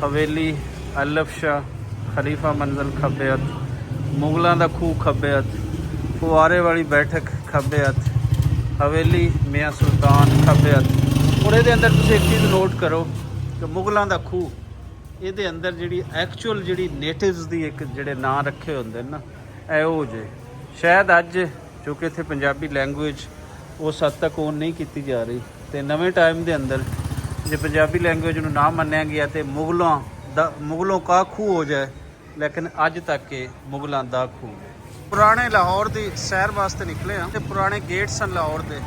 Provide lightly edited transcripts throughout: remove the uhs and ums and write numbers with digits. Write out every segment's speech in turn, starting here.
हवेली अल्लफ शाह, खलीफा मंजिल खब्बे हथ, मुगलों का खूह खब्बे हथ, फुआरे वाली बैठक खब्बे हथ, हवेली मियाँ सुल्तान खब्बे हथ। और ये अंदर तुम एक चीज़ नोट करो कि मुगलों का खूह ये अंदर जी एक्चुअल जी नेटिव्स की एक जोड़े नाँ रखे होंगे ना एहो जे शायद अज चूँकि इतने पंजाबी लैंगुएज उस हद तक ओन नहीं की जा रही, तो नवे टाइम के अंदर जो पंजाबी लैंगुएज में ना मन्निया गया तो मुगलों का खूह हो जाए, लेकिन अज तक के मुगलों का खूह। पुराने लाहौर की सैर वास्ते निकले हैं तो पुराने गेट सन लाहौर के,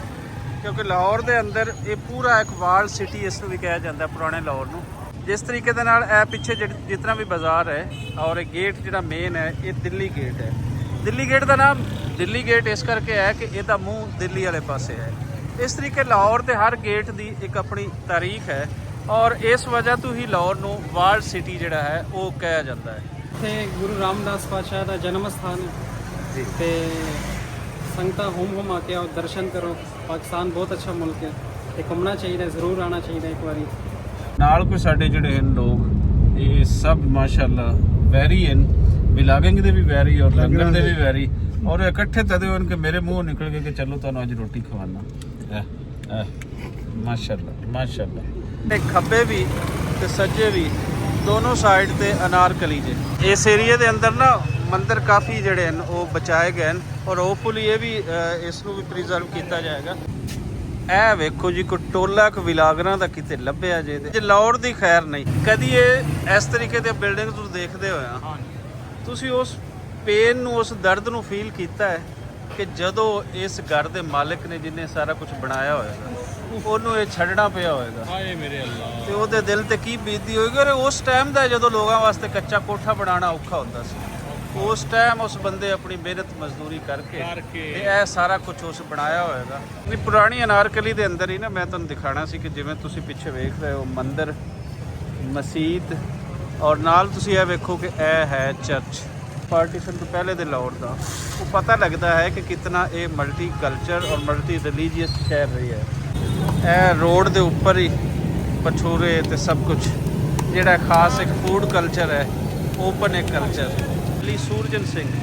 क्योंकि लाहौर के अंदर ये पूरा एक वाल सिटी इसनूं भी कहा जाता है पुराने लाहौर नूं। जिस तरीके दे नाल ए पिछे जितना भी बाज़ार है और एक गेट जिहड़ा मेन है ये दिल्ली गेट है। दिल्ली गेट का नाम दिल्ली गेट इस करके है कि इसका मुँह दिल्ली वाले पासे है। इस तरीके लाहौर के हर गेट की एक अपनी तारीख है और इस वजह तो ही लाहौर नूं वाल सिटी जिहड़ा है वो कहा जाता है। इत्थे गुरु रामदास पातशाह का जन्म स्थान है जी। ते संगतां होम आके आओ दर्शन करो। पाकिस्तान बहुत अच्छा मुल्क है ते घूमना चाहिए, जरूर आना चाहिए एक बारी। नाल कोई साडे जिहड़े हैं लोग ये सब माशाअल्लाह वैरी हैं, बिलागिंग दे भी वैरी और लंगर दे भी वैरी, और इकट्ठे तदे होन के मेरे मुंह निकल गए कि चलो तुहानूं अज रोटी खवाना। माशाअल्लाह माशाअल्लाह। ते खब्बे भी ते सज्जे भी दोनों साइड ते अनारकली जे। इस एरिए दे अंदर ना मंदिर काफ़ी जड़े हैं वो बचाए गए हैं और होपफुली ये भी इसनूं भी प्रिजर्व किया जाएगा। ए वेखो जी कोई टोला को विलागरां दा किते लभ्या जे लाहौर दी खैर नहीं कदी ये इस तरीके दे बिल्डिंग तुसीं देखदे होया तुसीं उस पेन नूं उस दर्द नूं फील कीता है कि जदों इस घर दे मालिक ने जिन्हें सारा कुछ बनाया होएगा ਉਹਨੂੰ ਇਹ ਛੱਡਣਾ ਪਿਆ ਹੋਏਗਾ। ਹਾਏ ਮੇਰੇ ਅੱਲਾ, ਤੇ ਉਹਦੇ ਦਿਲ ਤੇ ਕੀ ਬੀਤਦੀ ਹੋਏਗੀ। ਔਰ ਉਸ ਟਾਈਮ ਦਾ ਜਦੋਂ ਲੋਕਾਂ ਵਾਸਤੇ ਕੱਚਾ ਕੋਠਾ ਬਣਾਉਣਾ ਔਖਾ ਹੁੰਦਾ ਸੀ, ਉਸ ਟਾਈਮ ਉਸ ਬੰਦੇ ਆਪਣੀ ਮਿਹਨਤ ਮਜ਼ਦੂਰੀ ਕਰਕੇ ਤੇ ਇਹ ਸਾਰਾ ਕੁਝ ਉਸ ਬਣਾਇਆ ਹੋਏਗਾ। ਇਹ ਪੁਰਾਣੀ ਅਨਾਰਕਲੀ ਦੇ ਅੰਦਰ ਹੀ ਨਾ ਮੈਂ ਤੁਹਾਨੂੰ ਦਿਖਾਣਾ ਸੀ ਕਿ ਜਿਵੇਂ ਤੁਸੀਂ ਪਿੱਛੇ ਵੇਖ ਰਹੇ ਹੋ ਮੰਦਿਰ ਮਸਜਿਦ ਔਰ ਨਾਲ ਤੁਸੀਂ ਇਹ ਵੇਖੋ ਕਿ ਇਹ ਹੈ ਚਰਚ। पार्टीशन तो पहले दे लाहौर का वो पता लगता है कि कितना ये मल्टी कल्चर और मल्टी रिलीजियस शहर रही है। ए रोड के उपर ही भठूरे तो सब कुछ जोड़ा खास एक फूड कल्चर है, ओपन एक कल्चर। गली सूरजन सिंह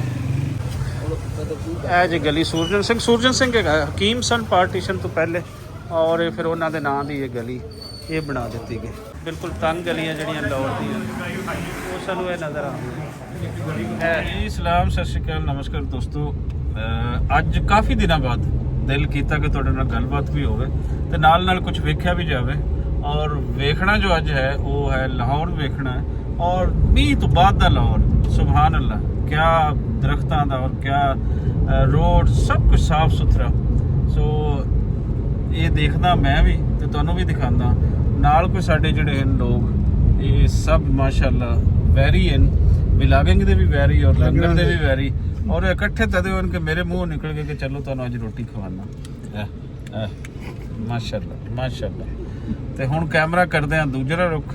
ए जी गली सूरजन सिंह के हकीम सन पार्टीशन तो पहले, और फिर उन्होंने नाम की ये गली ये बना दी गई। बिल्कुल तंग गलियाँ जड़ियाँ लाहौर दी वो सानू ये नज़र आती है। सलाम सत श्री अकाल नमस्कार दोस्तों, अज काफ़ी दिनों बाद दिल किया कि तुहाडे नाल गलबात भी होवे ते नाल नाल कुछ वेख्या भी जावे। और वेखना जो अज है वो है लाहौर वेखना है और मीह तो बाद दा लाहौर। सुभान अल्लाह, क्या दरख्तां दा और क्या रोड सब कुछ साफ सुथरा। सो ये देखना मैं भी ते तुहानूं भी दिखांदा नाल कोई साडे जिहड़े हैं लोग ये सब माशाअल्लाह वैरी हैं, बिलागिंग दे भी वैरी और लंगर दे भी वैरी, और इकट्ठे तदे होन के मेरे मुंह निकल गए कि चलो तुहानूं अज रोटी खवाना। माशाअल्लाह माशाअल्लाह। ते हुण कैमरा करदे हां दूसरा रुख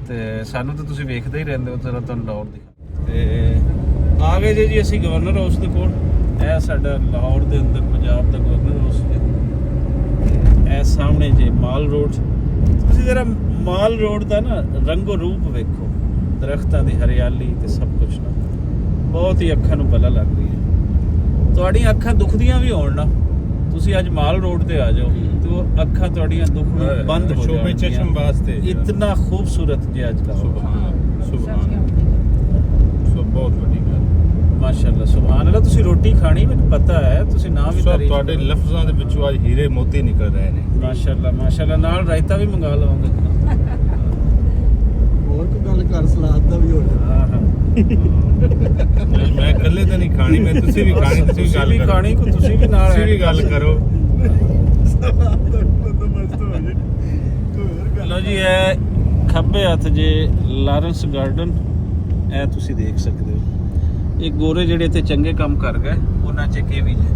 ते सानूं तो तुसीं वेखदे ही रहिंदे हो, जरा तुहानूं लाहौर दिखा ते आ गए जी असीं गवर्नर हाउस दे कोल। ਇਹ ਸਾਡਾ ਲਾਹੌਰ ਦੇ ਅੰਦਰ ਪੰਜਾਬ ਦਾ ਗਵਰਨਰ ਹਾਊਸ ਹੈ। ਇਹ ਸਾਹਮਣੇ ਜੇ ਮਾਲ ਰੋਡ, ਤੁਸੀਂ ਜਰਾ ਮਾਲ ਰੋਡ ਦਾ ਨਾ ਰੰਗੋ ਰੂਪ ਵੇਖੋ, ਦਰਖਤਾਂ ਦੀ ਹਰਿਆਲੀ ਤੇ ਸਭ ਕੁਝ ਨਾ ਬਹੁਤ ਹੀ ਅੱਖਾਂ ਨੂੰ ਭਲਾ ਲੱਗ ਰਹੀ ਹੈ। ਤੁਹਾਡੀਆਂ ਅੱਖਾਂ ਦੁਖਦੀਆਂ ਵੀ ਹੋਣ ਨਾ, ਤੁਸੀਂ ਅੱਜ ਮਾਲ ਰੋਡ ਤੇ ਆ ਜਾਓ ਤੇ ਉਹ ਅੱਖਾਂ ਤੁਹਾਡੀਆਂ ਦੁਖਣੋਂ ਬੰਦ ਹੋ ਜਾਣਗੀਆਂ। ਚਸ਼ਮ ਵਾਸਤੇ ਇਤਨਾ ਖੂਬਸੂਰਤ ਜੇ ਅੱਜ ਦਾ ਸੁਭਾਨ ਬਹੁਤ ਵੱਡੀ ਗੱਲ ਮਾਸ਼ਾਅੱਲਾ ਸੁਭਾਨ ਅੱਲਾਹ। ਤੁਸੀਂ ਰੋਟੀ ਖਾਣੀ ਮੈਨੂੰ ਪਤਾ ਹੈ, ਤੁਸੀਂ ਨਾਮ ਵੀ ਤਾਰੀਫ ਤੁਹਾਡੇ ਲਫ਼ਜ਼ਾਂ ਦੇ ਵਿੱਚੋਂ ਅੱਜ ਹੀਰੇ ਮੋਤੀ ਨਿਕਲ ਰਹੇ ਨੇ। ਮਾਸ਼ਾਅੱਲਾ ਮਾਸ਼ਾਅੱਲਾ। ਨਾਲ ਰਾਇਤਾ ਵੀ ਮੰਗਾ ਲਵਾਂਗੇ। ਹੋਰ ਕੋਈ ਗੱਲ ਕਰ, ਸਲਾਦ ਦਾ ਵੀ ਹੋ ਜਾਣਾ। ਮੈਂ ਇਕੱਲੇ ਤਾਂ ਨਹੀਂ ਖਾਣੀ, ਮੈਂ ਤੁਸੀਂ ਵੀ ਖਾਣੀ, ਤੁਸੀਂ ਵੀ ਗੱਲ ਕਰੋ। ਖਾਣੀ ਕੋ ਤੁਸੀਂ ਵੀ ਨਾਲ ਤੁਸੀਂ ਵੀ ਗੱਲ ਕਰੋ। ਲੋ ਜੀ ਇਹ ਖੱਬੇ ਹੱਥ ਜੇ ਲਾਰੈਂਸ ਗਾਰਡਨ ਇਹ ਤੁਸੀਂ ਦੇਖ ਸਕਦੇ ਹੋ। ਇਹ ਗੋਰੇ ਜਿਹੜੇ ਇੱਥੇ ਚੰਗੇ ਕੰਮ ਕਰ ਗਏ ਉਹਨਾਂ 'ਚ ਇਹ ਵੀ ਜੇ,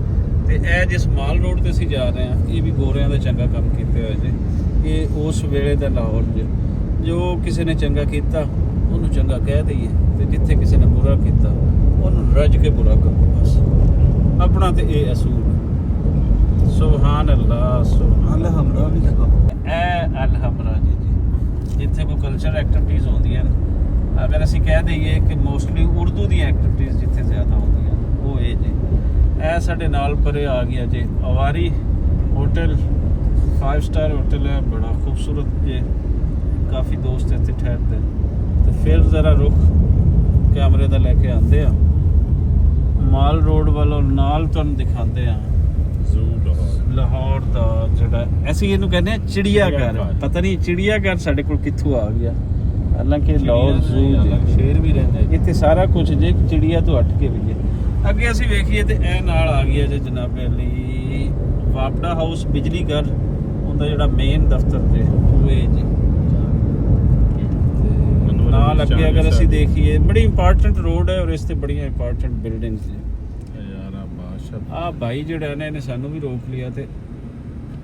ਤੇ ਇਹ ਜਿਸ ਮਾਲ ਰੋਡ ਤੇ ਅਸੀਂ ਜਾ ਰਹੇ ਹਾਂ ਇਹ ਵੀ ਗੋਰਿਆਂ ਦਾ ਚੰਗਾ ਕੰਮ ਕੀਤੇ ਹੋਏ ਜੇ। ਇਹ ਉਸ ਵੇਲੇ ਦਾ ਲਾਹੌਰ ਜੇ, ਜੋ ਕਿਸੇ ਨੇ ਚੰਗਾ ਕੀਤਾ ਉਹਨੂੰ ਚੰਗਾ ਕਹਿ ਦਈਏ ਤੇ ਜਿੱਥੇ ਕਿਸੇ ਨੇ ਬੁਰਾ ਕੀਤਾ ਉਹਨੂੰ ਰੱਜ ਕੇ ਬੁਰਾ ਕਰੋ ਬਸ। ਆਪਣਾ ਤੇ ਇਹ ਅਸੂਲ। ਸੁਭਾਨ ਅੱਲਾਹ ਸੁਭਾਨ ਹਮਰਾ ਵੀ ਇਹ ਅਲ ਹਮਰਾ ਜੀ ਜਿੱਥੇ ਕੋਈ ਕਲਚਰ ਐਕਟੀਵਿਟੀਜ਼ ਹੁੰਦੀਆਂ ਨੇ ਅਗਰ ਅਸੀਂ ਕਹਿ ਦਈਏ ਕਿ ਮੋਸਟਲੀ ਉਰਦੂ ਦੀਆਂ ਐਕਟੀਵਿਟੀਜ਼ ਜਿੱਥੇ ਜ਼ਿਆਦਾ ਹੁੰਦੀਆਂ ਉਹ ਇਹ ਜੇ। ਇਹ ਸਾਡੇ ਨਾਲ ਪਰੇ ਆ ਗਿਆ ਜੇ ਅਵਾਰੀ ਹੋਟਲ, 5 ਸਟਾਰ ਹੋਟਲ ਹੈ, ਬੜਾ ਖੂਬਸੂਰਤ ਜੇ, ਕਾਫੀ ਦੋਸਤ ਇੱਥੇ ਠਹਿਰਦੇ। ਤੇ ਫਿਰ ਜ਼ਰਾ ਰੁਖ ਕੈਮਰੇ ਦਾ ਲੈ ਕੇ ਆਉਂਦੇ ਆ ਮਾਲ ਰੋਡ ਵੱਲੋਂ, ਨਾਲ ਤੁਹਾਨੂੰ ਦਿਖਾਉਂਦੇ ਆ ਜ਼ੂ ਲਾਹੌਰ ਦਾ ਜਿਹੜਾ ਅਸੀਂ ਇਹਨੂੰ ਕਹਿੰਦੇ ਆ ਚਿੜੀਆ ਘਰ। ਪਤਾ ਨਹੀਂ ਚਿੜੀਆ ਘਰ ਸਾਡੇ ਕੋਲ ਕਿੱਥੋਂ ਆ ਗਿਆ, ਹਾਲਾਂਕਿ ਲਾਹੌਰ ਜ਼ੂ ਸ਼ੇਰ ਵੀ ਰਹਿੰਦਾ ਇੱਥੇ ਸਾਰਾ ਕੁਝ ਜੇ, ਚਿੜੀਆ ਤੋਂ ਹਟ ਕੇ ਵੀ ਹੈ। ਅੱਗੇ ਅਸੀਂ ਵੇਖੀਏ ਤੇ ਇਹ ਨਾਲ ਆ ਗਿਆ ਜੇ ਜਨਾਬੇ ਅਲੀ ਵਾਪੜਾ ਹਾਊਸ ਬਿਜਲੀ ਘਰ, ਉਹਦਾ ਜਿਹੜਾ ਮੇਨ ਦਫ਼ਤਰ ਜੇ ਉਹ ਇਹ ਜੇ। ਨਾਲ ਅੱਗੇ ਅਗਰ ਅਸੀਂ ਦੇਖੀਏ ਬੜੀ ਇੰਪੋਰਟੈਂਟ ਰੋਡ ਹੈ ਔਰ ਇਸ ਤੇ ਬੜੀਆਂ ਇੰਪੋਰਟੈਂਟ ਬਿਲਡਿੰਗਸ ਨੇ ਯਾਰ ਬਾਦਸ਼ਾਹ। ਆ ਭਾਈ ਜਿਹੜਾ ਨੇ ਇਹਨੇ ਸਾਨੂੰ ਵੀ ਰੋਕ ਲਿਆ ਤੇ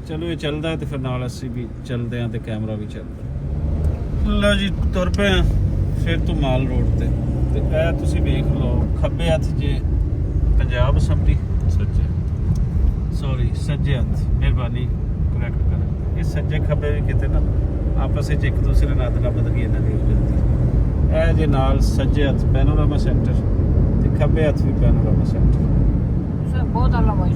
ਚਲੋ ਇਹ ਚੱਲਦਾ ਤੇ ਫਿਰ ਨਾਲ ਅਸੀਂ ਵੀ ਚੱਲਦੇ ਆਂ ਤੇ ਕੈਮਰਾ ਵੀ ਚੱਲਦਾ। ਲਓ ਜੀ ਤੁਰ ਪਏ ਆ ਫਿਰ ਤੋਂ ਮਾਲ ਰੋਡ ਤੇ ਇਹ ਤੁਸੀਂ ਵੇਖ ਲਓ ਖੱਬੇ ਹੱਥ ਜੇ ਪੰਜਾਬ ਅਸੈਂਬਲੀ, ਸੱਜੇ ਹੱਥ, ਮਿਹਰਬਾਨੀ ਕਰੈਕਟ ਕਰਨ। ਇਹ ਸੱਜੇ ਖੱਬੇ ਵੀ ਕਿਤੇ ਨਾ ਆਪਸ ਵਿੱਚ ਇੱਕ ਦੂਸਰੇ ਨਾਲ ਅਦਲਾ ਬਦਲੀ ਇਹਨਾਂ ਦੀ ਹੋ ਜਾਂਦੀ। ਇਹ ਜੇ ਨਾਲ ਸੱਜੇ ਹੱਥ ਪੈਨੋਰਾਮਾ ਸੈਂਟਰ ਤੇ ਖੱਬੇ ਹੱਥ ਵੀ ਪੈਨੋਰਾਮਾ ਸੈਂਟਰ। बहुत अल्लाह भाई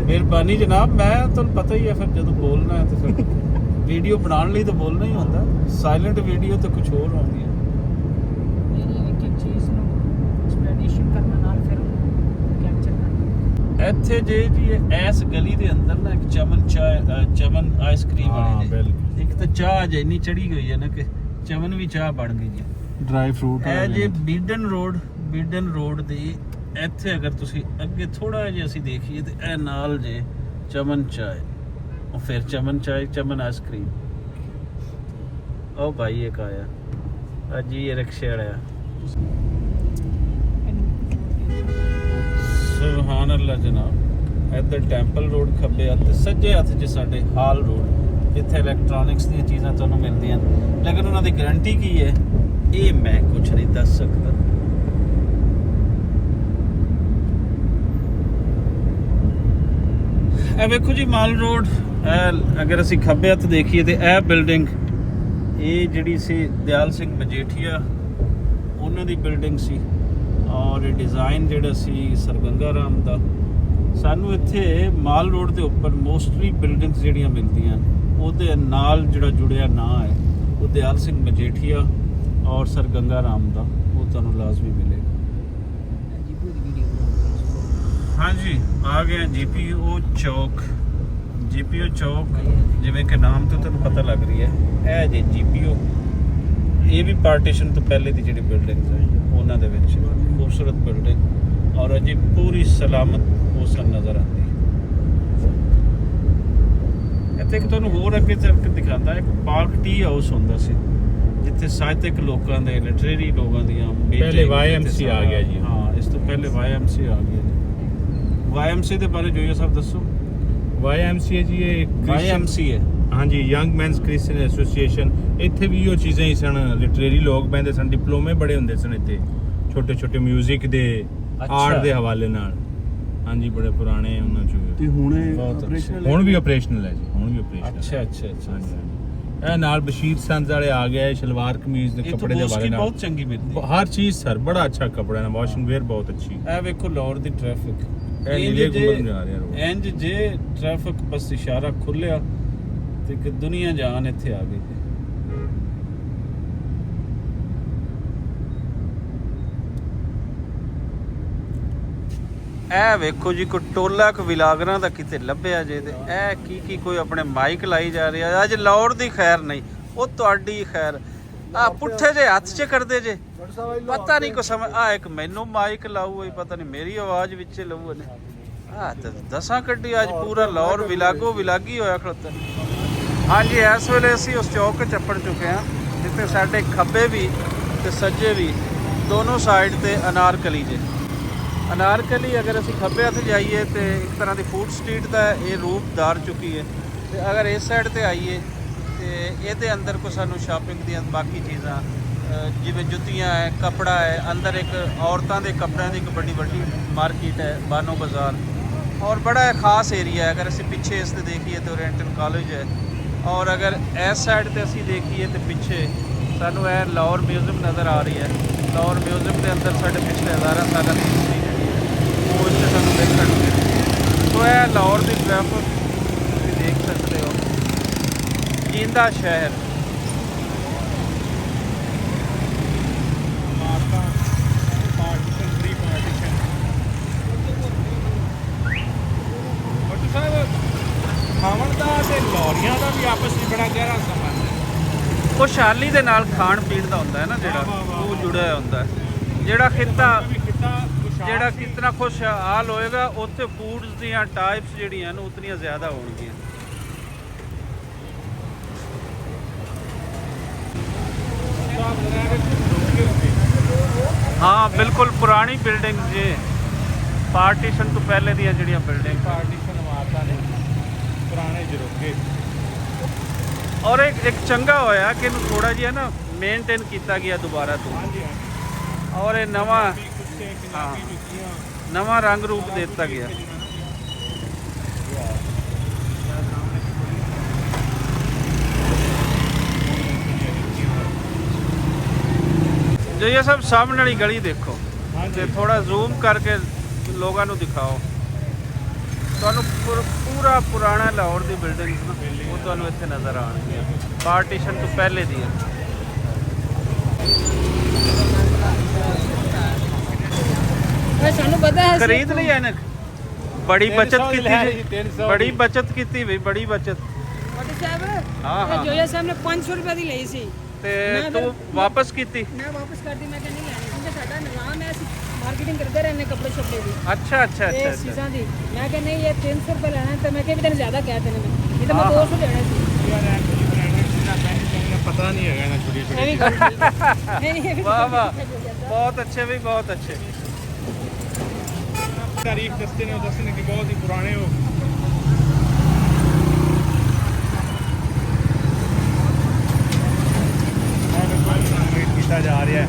ਮਿਹਰਬਾਨੀ ਜਨਾਬ, ਮੈਂ ਤੁਹਾਨੂੰ ਪਤਾ ਹੀ ਹੈ ਫਿਰ ਜਦੋਂ ਬੋਲਣਾ ਹੈ ਤੇ ਫਿਰ ਵੀਡੀਓ ਬਣਾਉਣ ਲਈ ਤਾਂ ਬੋਲਣਾ ਹੀ ਹੁੰਦਾ, ਸਾਇਲੈਂਟ ਵੀਡੀਓ ਤਾਂ ਕੁਝ ਹੋਰ ਹੁੰਦੀ ਹੈ। ਇੱਕ ਇੱਕ ਚੀਜ਼ ਨੂੰ ਐਕਸਪਲੇਨੇਸ਼ਨ ਕਰਨਾ ਨਾਲ ਫਿਰ ਕੈਪਚਰ ਕਰਨਾ। ਇੱਥੇ ਜੇ ਜੀ ਇਸ ਗਲੀ ਦੇ ਅੰਦਰ ਨਾ ਇੱਕ ਚਮਨ ਆਈਸਕ੍ਰੀਮ ਵਾਲੀ ਜੀ, ਇੱਕ ਤਾਂ ਚਾਹ ਜੇ ਇੰਨੀ ਚੜੀ ਗਈ ਹੈ ਨਾ ਕਿ ਚਮਨ ਵੀ ਚਾਹ ਬਣ ਗਈ ਜੀ। ਡਰਾਈ ਫਰੂਟ ਇਹ ਜੇ ਬੀਡਨ ਰੋਡ ਦੇ ਇੱਥੇ ਅਗਰ ਤੁਸੀਂ ਅੱਗੇ ਥੋੜਾ ਜਿਹਾ ਅਸੀਂ ਦੇਖੀਏ ਤੇ ਇਹ ਨਾਲ ਜੇ ਚਮਨ ਚਾਏ, ਉਹ ਫਿਰ ਚਮਨ ਚਾਏ, ਚਮਨ ਆਈਸਕ੍ਰੀਮ। ਉਹ ਭਾਈ ਇੱਕ ਆਇਆ ਅੱਜ ਇਹ ਰਿਕਸ਼ੇ ਵਾਲਾ। ਸੁਭਾਨ ਅੱਲਾ ਜਨਾਬ। ਇੱਧਰ ਟੈਂਪਲ ਰੋਡ ਖੱਬੇ ਹੱਥ, ਸੱਜੇ ਹੱਥ 'ਚ ਸਾਡੇ ਹਾਲ ਰੋਡ, ਜਿੱਥੇ ਇਲੈਕਟ੍ਰੋਨਿਕਸ ਦੀਆਂ ਚੀਜ਼ਾਂ ਤੁਹਾਨੂੰ ਮਿਲਦੀਆਂ, ਲੇਕਿਨ ਉਹਨਾਂ ਦੀ ਗਾਰੰਟੀ ਕੀ ਹੈ ਇਹ ਮੈਂ ਕੁਝ ਨਹੀਂ ਦੱਸ ਸਕਦਾ। ਇਹ ਵੇਖੋ ਜੀ ਮਾਲ ਰੋਡ। ਇਹ ਅਗਰ ਅਸੀਂ ਖੱਬੇ ਹੱਥ ਦੇਖੀਏ ਤੇ ਇਹ ਬਿਲਡਿੰਗ ਇਹ ਜਿਹੜੀ ਸੀ ਦਿਆਲ ਸਿੰਘ ਮਜੀਠੀਆ ਉਹਨਾਂ ਦੀ ਬਿਲਡਿੰਗ ਸੀ, ਔਰ ਇਹ ਡਿਜ਼ਾਈਨ ਜਿਹੜਾ ਸੀ ਸਰਗੰਗਾ ਰਾਮ ਦਾ। ਸਾਨੂੰ ਇੱਥੇ ਮਾਲ ਰੋਡ ਦੇ ਉੱਪਰ ਮੋਸਟਲੀ ਬਿਲਡਿੰਗਸ ਜਿਹੜੀਆਂ ਮਿਲਦੀਆਂ ਉਹਦੇ ਨਾਲ ਜਿਹੜਾ ਜੁੜਿਆ ਨਾਂ ਹੈ ਉਹ ਦਿਆਲ ਸਿੰਘ ਮਜੀਠੀਆ ਔਰ ਸਰਗੰਗਾ ਰਾਮ ਦਾ, ਉਹ ਤੁਹਾਨੂੰ ਲਾਜ਼ਮੀ ਮਿਲੇਗਾ। ਹਾਂਜੀ ਆ ਗਏ GPO ਚੌਕ। GPO ਚੌਕ ਜਿਵੇਂ ਕਿ ਨਾਮ ਤੋਂ ਤੁਹਾਨੂੰ ਪਤਾ ਲੱਗ ਰਹੀ ਹੈ ਇਹ ਜੇ GPO। ਇਹ ਵੀ ਪਾਰਟੀਸ਼ਨ ਤੋਂ ਪਹਿਲੇ ਦੀ ਜਿਹੜੀ ਬਿਲਡਿੰਗਸ ਹੈ ਉਹਨਾਂ ਦੇ ਵਿੱਚ ਖੂਬਸੂਰਤ ਬਿਲਡਿੰਗ, ਔਰ ਅਜੇ ਪੂਰੀ ਸਲਾਮਤ ਉਹ ਸਨ ਨਜ਼ਰ ਆਉਂਦੀ ਹੈ। ਇੱਥੇ ਇੱਕ ਤੁਹਾਨੂੰ ਹੋਰ ਅੱਗੇ ਚੱਲ ਕੇ ਦਿਖਾਉਂਦਾ, ਇੱਕ ਪਾਰਕ ਟੀ ਹਾਊਸ ਹੁੰਦਾ ਸੀ ਜਿੱਥੇ ਸਾਹਿਤਕ ਲੋਕਾਂ ਦੇ, ਲਿਟਰੇਰੀ ਲੋਕਾਂ ਦੀਆਂ ਪਹਿਲੇ YMC ਆ ਗਿਆ ਜੀ। ਹਾਂ ਇਸ ਤੋਂ ਪਹਿਲੇ YMC ਆ ਗਿਆ ਜੀ। YMC ਦੇ ਬਾਰੇ ਜੋਈਆ ਸਾਹਿਬ ਦੱਸੋ। YMCA ਜੀ ਇਹ YMC ਹੈ ਹਾਂਜੀ, ਯੰਗ ਮੈਨਸ ਕ੍ਰਿਸਚੀਅਨ ਐਸੋਸੀਏਸ਼ਨ। ਇੱਥੇ ਵੀ ਉਹ ਚੀਜ਼ਾਂ ਹੀ ਸਨ, ਲਿਟਰੇਰੀ ਲੋਕ ਬਹਿੰਦੇ ਸਨ, ਡਿਪਲੋਮੇ ਬੜੇ ਹੁੰਦੇ ਸਨ ਇੱਥੇ, ਛੋਟੇ ਛੋਟੇ ਮਿਊਜ਼ਿਕ ਦੇ, ਆਰਟ ਦੇ ਹਵਾਲੇ ਨਾਲ। ਹਾਂਜੀ ਬੜੇ ਪੁਰਾਣੇ ਉਹਨਾਂ ਚੋਂ। ਤੇ ਹੁਣ ਹੁਣ ਵੀ ਆਪਰੇਸ਼ਨਲ ਹੈ ਜੀ, ਹੁਣ ਵੀ ਆਪਰੇਸ਼ਨਲ। ਅੱਛਾ ਹਾਂਜੀ ਇਹ ਨਾਲ ਬਸ਼ੀਰ ਸੰਦ ਵਾਲੇ ਆ ਗਿਆ, ਸ਼ਲਵਾਰ ਕਮੀਜ਼ ਦੇ ਕੱਪੜੇ ਦੇ ਬਾਰੇ ਨਾਲ ਬਹੁਤ ਚੰਗੀ ਮਿਲਦੀ ਹਰ ਚੀਜ਼ ਸਰ, ਬੜਾ ਅੱਛਾ ਕੱਪੜਾ ਹੈ, ਵਾਸ਼ਿੰਗ ਵੇਅਰ ਬਹੁਤ ਅੱਛੀ। ਇਹ ਵੇਖੋ ਲਾਹੌਰ ਦੀ ਟ੍ਰੈਫਿਕ ਨੀਲੇ ਗੁੰਬਦ ਜਾ ਰਿਹਾ ਰੋਡ। ਇੰਜ ਜੇ ਟ੍ਰੈਫਿਕ ਬਸ ਇਸ਼ਾਰਾ ਖੁੱਲਿਆ ਤੇ ਕਿ ਦੁਨੀਆ ਜਾਨ ਇੱਥੇ ਆ ਗਈ। ਇਹ ਵੇਖੋ ਜੀ ਕੋਈ ਟੋਲਾ ਕੁ ਵਿਲਾਗਰਾਂ ਦਾ ਕਿਤੇ ਲੱਭਿਆ ਜੇ ਤੇ ਇਹ ਕੀ ਕੋਈ ਆਪਣੇ ਮਾਈਕ ਲਾਈ ਜਾ ਰਿਹਾ। ਅੱਜ ਲਾਹੌਰ ਦੀ ਖੈਰ ਨਹੀਂ, ਉਹ ਤੁਹਾਡੀ ਖੈਰ। ਆ ਪੁੱਠੇ ਜੇ ਹੱਥ 'ਚ ਕਰਦੇ ਜੇ, ਪਤਾ ਨਹੀਂ ਕੋ ਸਮਝ ਆ। ਇੱਕ ਮੈਨੂੰ ਮਾਈਕ ਲਾਊ ਹੋਈ, ਪਤਾ ਨਹੀਂ ਮੇਰੀ ਆਵਾਜ਼ ਵਿੱਚ ਲਊ ਨੇ। ਆ ਤੇ ਦਸਾਂ ਕੱਢੀ ਅੱਜ ਪੂਰਾ ਲਾਹੌਰ ਵਿਲਾਗੀ ਹੋਇਆ ਖੜੋਤਾ। ਹਾਂਜੀ ਇਸ ਵੇਲੇ ਅਸੀਂ ਉਸ ਚੌਕ 'ਚ ਚੱਪੜ ਚੁੱਕੇ ਹਾਂ ਜਿੱਥੇ ਸਾਡੇ ਖੱਬੇ ਵੀ ਤੇ ਸੱਜੇ ਵੀ ਦੋਨੋਂ ਸਾਈਡ ਤੇ ਅਨਾਰਕਲੀ ਜੇ। ਅਨਾਰਕਲੀ ਅਗਰ ਅਸੀਂ ਖੱਬੇ ਹੱਥ ਜਾਈਏ ਤੇ ਇੱਕ ਤਰ੍ਹਾਂ ਦੀ ਫੂਡ ਸਟਰੀਟ ਦਾ ਇਹ ਰੂਪ ਧਾਰ ਚੁੱਕੀ ਹੈ, ਤੇ ਅਗਰ ਇਸ ਸਾਈਡ ਤੇ ਆਈਏ ਤੇ ਇਹਦੇ ਅੰਦਰ ਕੋ ਸਾਨੂੰ ਸ਼ਾਪਿੰਗ ਦੀਆਂ ਬਾਕੀ ਚੀਜ਼ਾਂ ਜਿਵੇਂ ਜੁੱਤੀਆਂ ਹੈ, ਕੱਪੜਾ ਹੈ, ਅੰਦਰ ਇੱਕ ਔਰਤਾਂ ਦੇ ਕੱਪੜਿਆਂ ਦੀ ਇੱਕ ਵੱਡੀ ਮਾਰਕੀਟ ਹੈ ਬਾਨੋ ਬਾਜ਼ਾਰ, ਔਰ ਬੜਾ ਖਾਸ ਏਰੀਆ ਹੈ। ਅਗਰ ਅਸੀਂ ਪਿੱਛੇ ਇਸ ਤੇ ਦੇਖੀਏ ਤਾਂ ਓਰੀਐਂਟਲ ਕਾਲਜ ਹੈ, ਔਰ ਅਗਰ ਇਸ ਸਾਈਡ ਤੇ ਅਸੀਂ ਦੇਖੀਏ ਤੇ ਪਿੱਛੇ ਸਾਨੂੰ ਇਹ ਲਾਹੌਰ ਮਿਊਜ਼ੀਅਮ ਨਜ਼ਰ ਆ ਰਹੀ ਹੈ। ਲਾਹੌਰ ਮਿਊਜ਼ੀਅਮ ਦੇ ਅੰਦਰ ਸਾਡੇ ਪਿਛਲੇ ਹਜ਼ਾਰਾਂ ਸਾਲਾਂ ਦੀ ਹਿਸਟਰੀ ਜਿਹੜੀ ਹੈ ਉਹ ਇੱਥੇ ਸਾਨੂੰ ਦੇਖਣ ਨੂੰ ਮਿਲਦੀ। ਸੋ ਇਹ ਲਾਹੌਰ ਦੀ ਟ੍ਰੈਫਿਕ ਤੁਸੀਂ ਦੇਖ ਸਕਦੇ ਹੋ। ਜੀਂਦਾ ਸ਼ਹਿਰ। ਖਾਵਣ ਦਾ ਤੇ ਲਾਹੌਰੀਆਂ ਦਾ ਵੀ ਆਪਸ ਵਿੱਚ ਬੜਾ ਗਹਿਰਾ ਸੰਬੰਧ ਹੈ। ਖੁਸ਼ਹਾਲੀ ਦੇ ਨਾਲ ਖਾਣ ਪੀਣ ਦਾ ਹੁੰਦਾ ਹੈ ਨਾ ਜਿਹੜਾ, ਉਹ ਜੁੜਿਆ ਹੋਇਆ ਹੁੰਦਾ ਹੈ। ਜਿਹੜਾ ਜਿਹੜਾ ਕਿਤਨਾ ਖੁਸ਼ਹਾਲ ਹੋਏਗਾ ਉੱਥੇ ਫੂਡਸ ਦੀਆਂ ਟਾਈਪਸ ਜਿਹੜੀਆਂ ਨੇ ਉਤਨੀਆਂ ਜ਼ਿਆਦਾ ਹੋਣਗੀਆਂ। ਹਾਂ ਬਿਲਕੁਲ ਪੁਰਾਣੀ ਬਿਲਡਿੰਗ ਜੇ ਪਾਰਟੀਸ਼ਨ ਤੋਂ ਪਹਿਲੇ ਦੀਆਂ ਜਿਹੜੀਆਂ ਬਿਲਡਿੰਗ ਪਾਰਟੀਸ਼ਨ ਇਮਾਰਤਾਂ ਨੇ ਪੁਰਾਣੇ ਜਰੋਗੇ। ਔਰ ਇੱਕ ਚੰਗਾ ਹੋਇਆ ਕਿ ਇਹਨੂੰ ਥੋੜਾ ਜਿਹਾ ਨਾ ਮੇਨਟੇਨ ਕੀਤਾ ਗਿਆ ਦੁਬਾਰਾ ਤੋਂ। ਹਾਂਜੀ ਹਾਂਜੀ। ਔਰ ਇਹ ਨਵਾਂ ਹਾਂ ਨਵਾਂ ਰੰਗ ਰੂਪ ਦੇ ਦਿੱਤਾ ਗਿਆ। ਜੋ ਇਹ ਸਭ ਸਾਹਮਣੇ ਵਾਲੀ ਗਲੀ ਦੇਖੋ ਤੇ ਥੋੜਾ ਜ਼ੂਮ ਕਰਕੇ ਲੋਕਾਂ ਨੂੰ ਦਿਖਾਓ। ਤੁਹਾਨੂੰ ਪੂਰਾ ਪੁਰਾਣਾ ਲਾਹੌਰ ਦੀ ਬਿਲਡਿੰਗ ਉਹ ਤੁਹਾਨੂੰ ਇੱਥੇ ਨਜ਼ਰ ਆਉਣਗੀਆਂ ਪਾਰਟੀਸ਼ਨ ਤੋਂ ਪਹਿਲੇ ਦੀਆਂ। ਸਾਨੂੰ ਪਤਾ ਹੈ ਖਰੀਦ ਲਈ ਇਹਨੇ ਬੜੀ ਬਚਤ ਕੀਤੀ, ਬੜੀ ਬਚਤ ਕੀਤੀ ਵੀ ਬੜੀ ਬਚਤ। ਮੋਦੀ ਸਾਹਿਬ ਹਾਂ ਹਾਂ ਜੋਇਆ ਸਾਹਿਬ ਨੇ 500 ਰੁਪਏ ਦੀ ਲਈ ਸੀ ਤੇ ਤੂੰ ਵਾਪਸ ਕੀਤੀ। ਮੈਂ ਵਾਪਸ ਕਰਦੀ, ਮੈਂ ਕਿਹਾ ਨਹੀਂ ਲੈਣੀ ਕਿਉਂਕਿ ਸਾਡਾ ਨਿਜ਼ਾਮ ਹੈ, ਅਸੀਂ ਮਾਰਕੀਟਿੰਗ ਕਰਦੇ ਰਹਿੰਦੇ ਕੱਪੜੇ ਛੱਪੜੇ ਦੀ ਅੱਛਾ ਅੱਛਾ ਇਹ ਅੱਛਾ ਚੀਜ਼ਾਂ ਦੀ। ਮੈਂ ਕਿਹਾ ਨਹੀਂ ਇਹ 300 ਰੁਪਏ ਲੈਣਾ ਤੇ ਮੈਂ ਕਿਹਾ ਵੀ ਤੈਨੂੰ ਜ਼ਿਆਦਾ ਕਹਿ ਦੇਣੇ ਮੈਂ, ਇਹ ਤਾਂ ਮੈਂ 200 ਲੈਣਾ ਸੀ। ਯਾਰ ਐਕਚੁਅਲੀ ਬ੍ਰਾਂਡਡ ਪਤਾ ਨਹੀਂ ਹੈਗਾ ਨਾ ਛੋਟੀ ਇਹ ਵੀ ਗੱਲ ਠੀਕ ਹੈ। ਨਹੀਂ ਨਹੀਂ ਇਹ ਵੀ ਵਾਹ ਵਾਹ ਠੀਕ ਹੈ ਜੋਇਆ ਸਾਹਿਬ। ਬਹੁਤ ਅੱਛੇ ਵੀ ਬਹੁਤ ਅੱਛੇ। ਤਾਰੀਖ ਦੱਸਦੇ ਨੇ, ਉਹ ਦੱਸਦੇ ਕਿ ਬਹੁਤ ਹੀ ਪੁਰਾਣੇ ਹੋ। ਕੀਤਾ ਜਾ ਰਿਹਾ ਹੈ।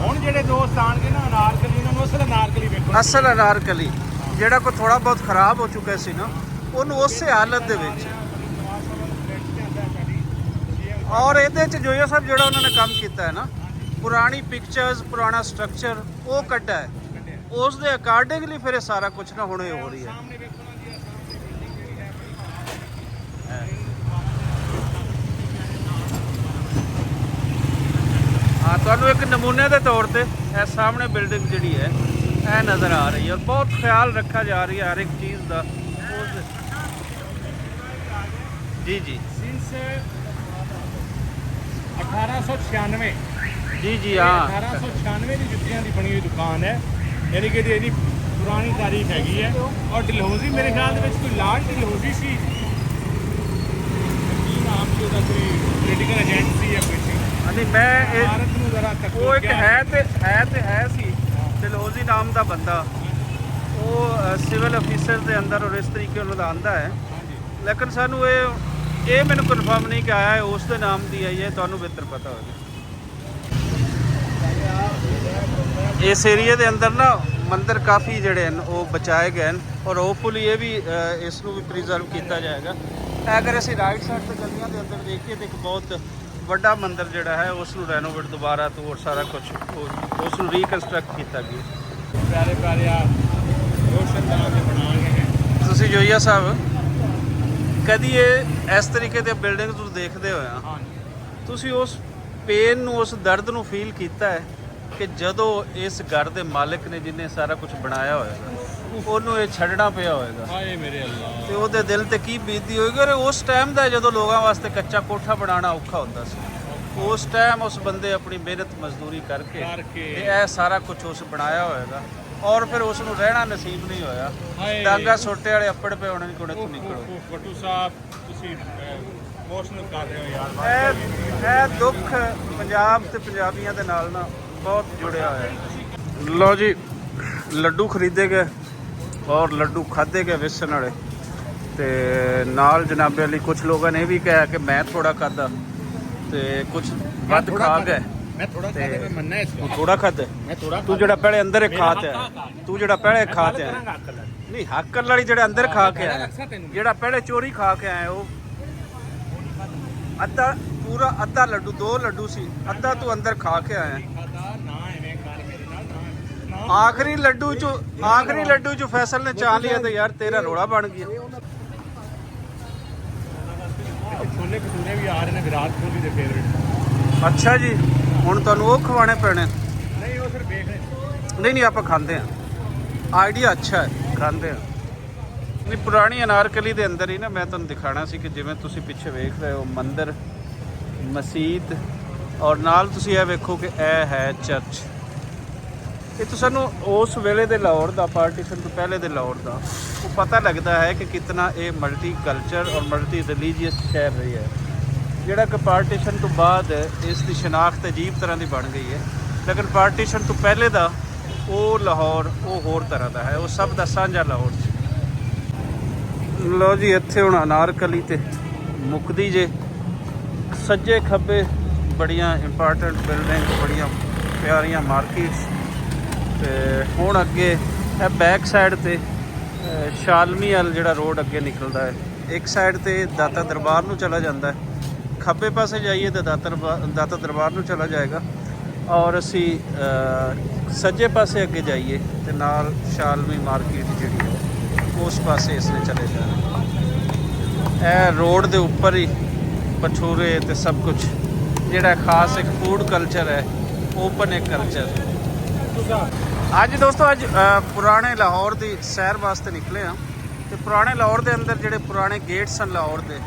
ਹੁਣ ਜਿਹੜੇ ਦੋਸਤ ਆਣਗੇ ਨਾ ਅਨਾਰਕਲੀ, ਉਹਨਾਂ ਨੂੰ ਅਸਲ ਅਨਾਰਕਲੀ ਵੇਖੋ। ਅਸਲ ਅਨਾਰਕਲੀ ਜਿਹੜਾ ਕੋਈ ਥੋੜਾ ਬਹੁਤ ਖਰਾਬ ਹੋ ਚੁੱਕਾ ਸੀ ਨਾ ਉਹਨੂੰ ਉਸੇ ਹਾਲਤ ਦੇ ਵਿੱਚ। ਔਰ ਇਹਦੇ ਚ ਜੋਇਆ ਸਾਹਿਬ ਜਿਹੜਾ ਉਹਨਾਂ ਨੇ ਕੰਮ ਕੀਤਾ ਹੈ ਨਾ, ਪੁਰਾਣੀ ਪਿਕਚਰਸ ਪੁਰਾਣਾ ਸਟਰਕਚਰ ਉਹ ਕੱਢਿਆ ਹੈ, ਉਸ ਦੇ ਅਕਾਰਡਿੰਗਲੀ ਫਿਰ ਇਹ ਸਾਰਾ ਕੁਝ ਨਾ ਹੁਣੇ ਹੋ ਰਹੀ ਹੈ। ਹਾਂ ਤੁਹਾਨੂੰ ਇੱਕ ਨਮੂਨੇ ਦੇ ਤੌਰ ਤੇ ਇਹ ਸਾਹਮਣੇ ਬਿਲਡਿੰਗ ਜਿਹੜੀ ਹੈ ਇਹ ਨਜ਼ਰ ਆ ਰਹੀ ਹੈ। ਔਰ ਬਹੁਤ ਖਿਆਲ ਰੱਖਿਆ ਜਾ ਰਹੀ ਹੈ ਹਰ ਇੱਕ ਚੀਜ਼ ਦਾ। ਜੀ ਜੀ ਸਿੰਸ 1896 ਜੀ ਜੀ ਹਾਂ 1896 ਦੀ ਜੁੱਤੀਆਂ ਦੀ ਬਣੀ ਹੋਈ ਦੁਕਾਨ ਹੈ, ਯਾਨੀ ਕਿ ਇਹਦੀ ਪੁਰਾਣੀ ਤਾਰੀਖ ਹੈਗੀ ਹੈ। ਔਰ ਡਲਹੌਜ਼ੀ ਮੇਰੇ ਖਿਆਲ ਦੇ ਵਿੱਚ ਕੋਈ ਲਾਲ ਡਲਹੌਜ਼ੀ ਸੀ, ਕੀ ਨਾਮ ਸੀ ਉਹਦਾ, ਕੋਈ ਪੋਲੀਟੀਕਲ ਏਜੰਟ ਸੀ ਜਾਂ ਕੋਈ ਸੀ। ਨਹੀਂ ਮੈਂ ਇਹ ਭਾਰਤ ਨੂੰ ਜ਼ਰਾ ਉਹ ਇੱਕ ਹੈ ਸੀ ਡਲਹੌਜ਼ੀ ਨਾਮ ਦਾ ਬੰਦਾ, ਉਹ ਸਿਵਲ ਅਫੀਸਰ ਦੇ ਅੰਦਰ ਔਰ ਇਸ ਤਰੀਕੇ ਉਹਨਾਂ ਦਾ ਆਂਦਾ ਹੈ। ਲੇਕਿਨ ਸਾਨੂੰ ਇਹ ਮੈਨੂੰ ਕਨਫਰਮ ਨਹੀਂ ਕਿ ਆਇਆ ਹੈ ਉਸ ਦੇ ਨਾਮ ਦੀ ਹੈ, ਇਹ ਤੁਹਾਨੂੰ ਬਿਹਤਰ ਪਤਾ ਹੋਵੇਗਾ। ਇਸ ਏਰੀਏ ਦੇ ਅੰਦਰ ਨਾ ਮੰਦਿਰ ਕਾਫੀ ਜਿਹੜੇ ਹਨ ਉਹ ਬਚਾਏ ਗਏ ਹਨ ਔਰ ਹੋਪਫੁਲੀ ਇਹ ਵੀ ਇਸ ਨੂੰ ਵੀ ਪ੍ਰੀਜ਼ਰਵ ਕੀਤਾ ਜਾਏਗਾ। ਅਗਰ ਅਸੀਂ ਰਾਈਟ ਸਾਈਡ ਤੇ ਗਲੀਆਂ ਦੇ ਅੰਦਰ ਦੇਖੀਏ ਤਾਂ ਇੱਕ ਬਹੁਤ ਵੱਡਾ ਮੰਦਿਰ ਜਿਹੜਾ ਹੈ ਉਸ ਨੂੰ ਰੈਨੋਵੇਟ ਦੁਬਾਰਾ ਤੋਂ ਹੋਰ ਸਾਰਾ ਕੁਝ ਉਸ ਨੂੰ ਰੀਕਨਸਟਰਕਟ ਕੀਤਾ ਗਿਆ। ਪਿਆਰੇ ਪਿਆਰੇ ਆ ਰੋਸ਼ਨਦਾਨ ਦੇ ਬਣਾ ਗਏ ਹੈ। ਤੁਸੀਂ ਜੋਈਆ ਸਾਹਿਬ ਕਦੀ ਇਹ ਇਸ ਤਰੀਕੇ ਦੇ ਬਿਲਡਿੰਗਸ ਨੂੰ ਦੇਖਦੇ ਹੋਇਆ ਤੁਸੀਂ ਉਸ ਪੇਨ ਨੂੰ ਉਸ ਦਰਦ ਨੂੰ ਫੀਲ ਕੀਤਾ ਹੈ ਕਿ ਜਦੋਂ ਇਸ ਘਰ ਦੇ ਮਾਲਕ ਨੇ ਜਿਹਨੇ ਸਾਰਾ ਕੁਝ ਬਣਾਇਆ ਹੋਏਗਾ ਉਹਨੂੰ ਇਹ ਛੱਡਣਾ ਪਿਆ ਹੋਏਗਾ ਹਾਏ ਮੇਰੇ ਅੱਲਾ, ਤੇ ਉਹਦੇ ਦਿਲ ਤੇ ਕੀ ਬੀਤਦੀ ਹੋਏਗੀ। ਔਰ ਉਸ ਟਾਈਮ ਦਾ ਜਦੋਂ ਲੋਕਾਂ ਵਾਸਤੇ ਕੱਚਾ ਕੋਠਾ ਬਣਾਉਣਾ ਔਖਾ ਹੁੰਦਾ ਸੀ, ਉਸ ਟਾਈਮ ਉਸ ਬੰਦੇ ਆਪਣੀ ਮਿਹਨਤ ਮਜ਼ਦੂਰੀ ਕਰਕੇ ਤੇ ਇਹ ਸਾਰਾ ਕੁਝ ਉਸ ਬਣਾਇਆ ਹੋਏਗਾ ਔਰ ਫਿਰ ਉਸ ਨੂੰ ਰਹਿਣਾ ਨਸੀਬ ਨਹੀਂ ਹੋਇਆ। ਡਾਂਗਾ ਸੋਟੇ ਵਾਲੇ ਅੱਪੜ ਪਏ ਹੋਣੇ ਕੋਣੇ ਤੋਂ ਨਿਕਲੋ। ਵੱਟੂ ਸਾਹਿਬ ਤੁਸੀਂ ਇਮੋਸ਼ਨਲ ਕਰ ਰਹੇ ਹੋ ਯਾਰ। ਇਹ ਦੁੱਖ ਪੰਜਾਬ ਤੇ ਪੰਜਾਬੀਆਂ ਦੇ ਨਾਲ ਨਾ ਬਹੁਤ ਜੁੜਿਆ ਹੋਇਆ ਹੈ। ਲਓ ਜੀ ਲੱਡੂ ਖਰੀਦੇ ਗਏ ਔਰ ਲੱਡੂ ਖਾਦੇ ਗਏ ਵੇਸਣ ਵਾਲੇ ਤੇ ਨਾਲ ਜਨਾਬੇ ਲਈ ਕੁਝ ਲੋਕਾਂ ਨੇ ਇਹ ਵੀ ਕਿਹਾ ਕਿ ਮੈਂ ਥੋੜਾ ਖਾਦਾ ਤੇ ਕੁਝ ਵੱਧ ਖਾ ਗਏ। ਮੈਂ ਥੋੜਾ ਖਾਦਾ, ਮੈਂ ਮੰਨਣਾ ਇਸ ਤੂੰ ਥੋੜਾ ਖਾਦਾ, ਮੈਂ ਥੋੜਾ ਤੂੰ ਜਿਹੜਾ ਪਹਿਲੇ ਅੰਦਰ ਹੀ ਖਾ ਤੇ ਆਇਆ, ਤੂੰ ਜਿਹੜਾ ਪਹਿਲੇ ਖਾ ਤੇ ਆਇਆ ਨਹੀਂ ਹੱਕ ਕਰਨ ਵਾਲੀ ਜਿਹੜੇ ਅੰਦਰ ਖਾ ਕੇ ਆਇਆ, ਜਿਹੜਾ ਪਹਿਲੇ ਚੋਰੀ ਖਾ ਕੇ ਆਇਆ ਉਹ ਅੱਧਾ ਪੂਰਾ ਅੱਧਾ ਲੱਡੂ, 2 ਲੱਡੂ ਸੀ, ਅੱਧਾ ਤੂੰ ਅੰਦਰ ਖਾ ਕੇ ਆਇਆ। ਆਖਰੀ ਲੱਡੂ ਚ ਫੈਸਲ ਨੇ ਚਾਹ ਲਿਆ ਤੇ ਯਾਰ ਤੇਰਾ ਰੋਲਾ ਬਣ ਗਿਆ। ਛੋਲੇ ਭਟੂਰੇ ਵੀ ਆ ਰਹੇ ਨੇ ਵਿਰਾਟ ਕੋਹਲੀ ਦੇ ਫੇਵਰੇਟ। ਅੱਛਾ ਜੀ, ਹੁਣ ਤੁਹਾਨੂੰ ਉਹ ਖਵਾਣੇ ਪੈਣੇ? ਨਹੀਂ ਉਹ ਸਿਰਫ ਵੇਖ ਰਹੇ। ਨਹੀਂ ਆਪਾਂ ਖਾਂਦੇ ਆ, ਆਈਡੀਆ ਅੱਛਾ ਹੈ, ਖਾਂਦੇ ਆ। ਨਹੀਂ ਪੁਰਾਣੀ ਅਨਾਰਕਲੀ ਦੇ ਅੰਦਰ ਹੀ ਨਾ ਮੈਂ ਤੁਹਾਨੂੰ ਦਿਖਾਣਾ ਸੀ ਕਿ ਜਿਵੇਂ ਤੁਸੀਂ ਪਿੱਛੇ ਵੇਖ ਰਹੇ ਹੋ ਮੰਦਿਰ, ਮਸਜਿਦ, ਔਰ ਨਾਲ ਤੁਸੀਂ ਇਹ ਵੇਖੋ ਕਿ ਇਹ ਹੈ ਚਰਚ। ਇਹ ਤਾਂ ਸਾਨੂੰ ਉਸ ਵੇਲੇ ਦੇ ਲਾਹੌਰ ਦਾ, ਪਾਰਟੀਸ਼ਨ ਤੋਂ ਪਹਿਲੇ ਦੇ ਲਾਹੌਰ ਦਾ ਉਹ ਪਤਾ ਲੱਗਦਾ ਹੈ ਕਿ ਕਿਤਨਾ ਇਹ ਮਲਟੀ ਕਲਚਰ ਔਰ ਮਲਟੀ ਰਿਲੀਜੀਅਸ ਸ਼ਹਿਰ ਰਹੀ ਹੈ। ਜਿਹੜਾ ਕਿ ਪਾਰਟੀਸ਼ਨ ਤੋਂ ਬਾਅਦ ਇਸ ਦੀ ਸ਼ਨਾਖਤ ਅਜੀਬ ਤਰ੍ਹਾਂ ਦੀ ਬਣ ਗਈ ਹੈ, ਲੇਕਿਨ ਪਾਰਟੀਸ਼ਨ ਤੋਂ ਪਹਿਲੇ ਦਾ ਉਹ ਲਾਹੌਰ ਉਹ ਹੋਰ ਤਰ੍ਹਾਂ ਦਾ ਹੈ, ਉਹ ਸਭ ਦਾ ਸਾਂਝਾ ਲਾਹੌਰ ਸੀ। ਲਓ ਜੀ, ਇੱਥੇ ਹੁਣ ਅਨਾਰਕਲੀ ਤੇ ਮੁੱਕਦੀ ਜੇ। ਸੱਜੇ ਖੱਬੇ ਬੜੀਆਂ ਇੰਪੋਰਟੈਂਟ ਬਿਲਡਿੰਗ, ਬੜੀਆਂ ਪਿਆਰੀਆਂ ਮਾਰਕੀਟਸ, ਤੇ ਹੁਣ ਅੱਗੇ ਇਹ ਬੈਕ ਸਾਈਡ ਤੇ ਸ਼ਾਲਮੀ ਵੱਲ ਜਿਹੜਾ ਰੋਡ ਅੱਗੇ ਨਿਕਲਦਾ ਹੈ। ਇੱਕ ਸਾਈਡ ਤੇ ਦਾਤਾ ਦਰਬਾਰ ਨੂੰ ਚਲਾ ਜਾਂਦਾ ਹੈ, ਖੱਬੇ ਪਾਸੇ ਜਾਈਏ ਤਾਂ ਦਾਤਾ ਦਰਬਾਰ ਨੂੰ ਚਲਾ ਜਾਏਗਾ, ਔਰ ਅਸੀਂ ਸੱਜੇ ਪਾਸੇ ਅੱਗੇ ਜਾਈਏ ਤੇ ਨਾਲ ਸ਼ਾਲਮੀ ਮਾਰਕੀਟ ਜਿਹੜੀ ਹੈ ਉਸ ਪਾਸੇ ਇਸ ਨੇ ਚਲੇ ਜਾਣਾ। ਇਹ ਰੋਡ ਦੇ ਉੱਪਰ ਹੀ ਭਟੂਰੇ ਤੇ ਸਭ ਕੁਝ ਜਿਹੜਾ ਖਾਸ ਇੱਕ ਫੂਡ ਕਲਚਰ ਹੈ, ਓਪਨ ਇੱਕ ਕਲਚਰ। ਅੱਜ ਦੋਸਤੋ ਪੁਰਾਣੇ ਲਾਹੌਰ ਦੀ ਸੈਰ ਵਾਸਤੇ ਨਿਕਲੇ ਆ, ਤੇ ਪੁਰਾਣੇ ਲਾਹੌਰ ਦੇ ਅੰਦਰ ਜਿਹੜੇ ਪੁਰਾਣੇ ਗੇਟ ਸਨ ਲਾਹੌਰ ਦੇ,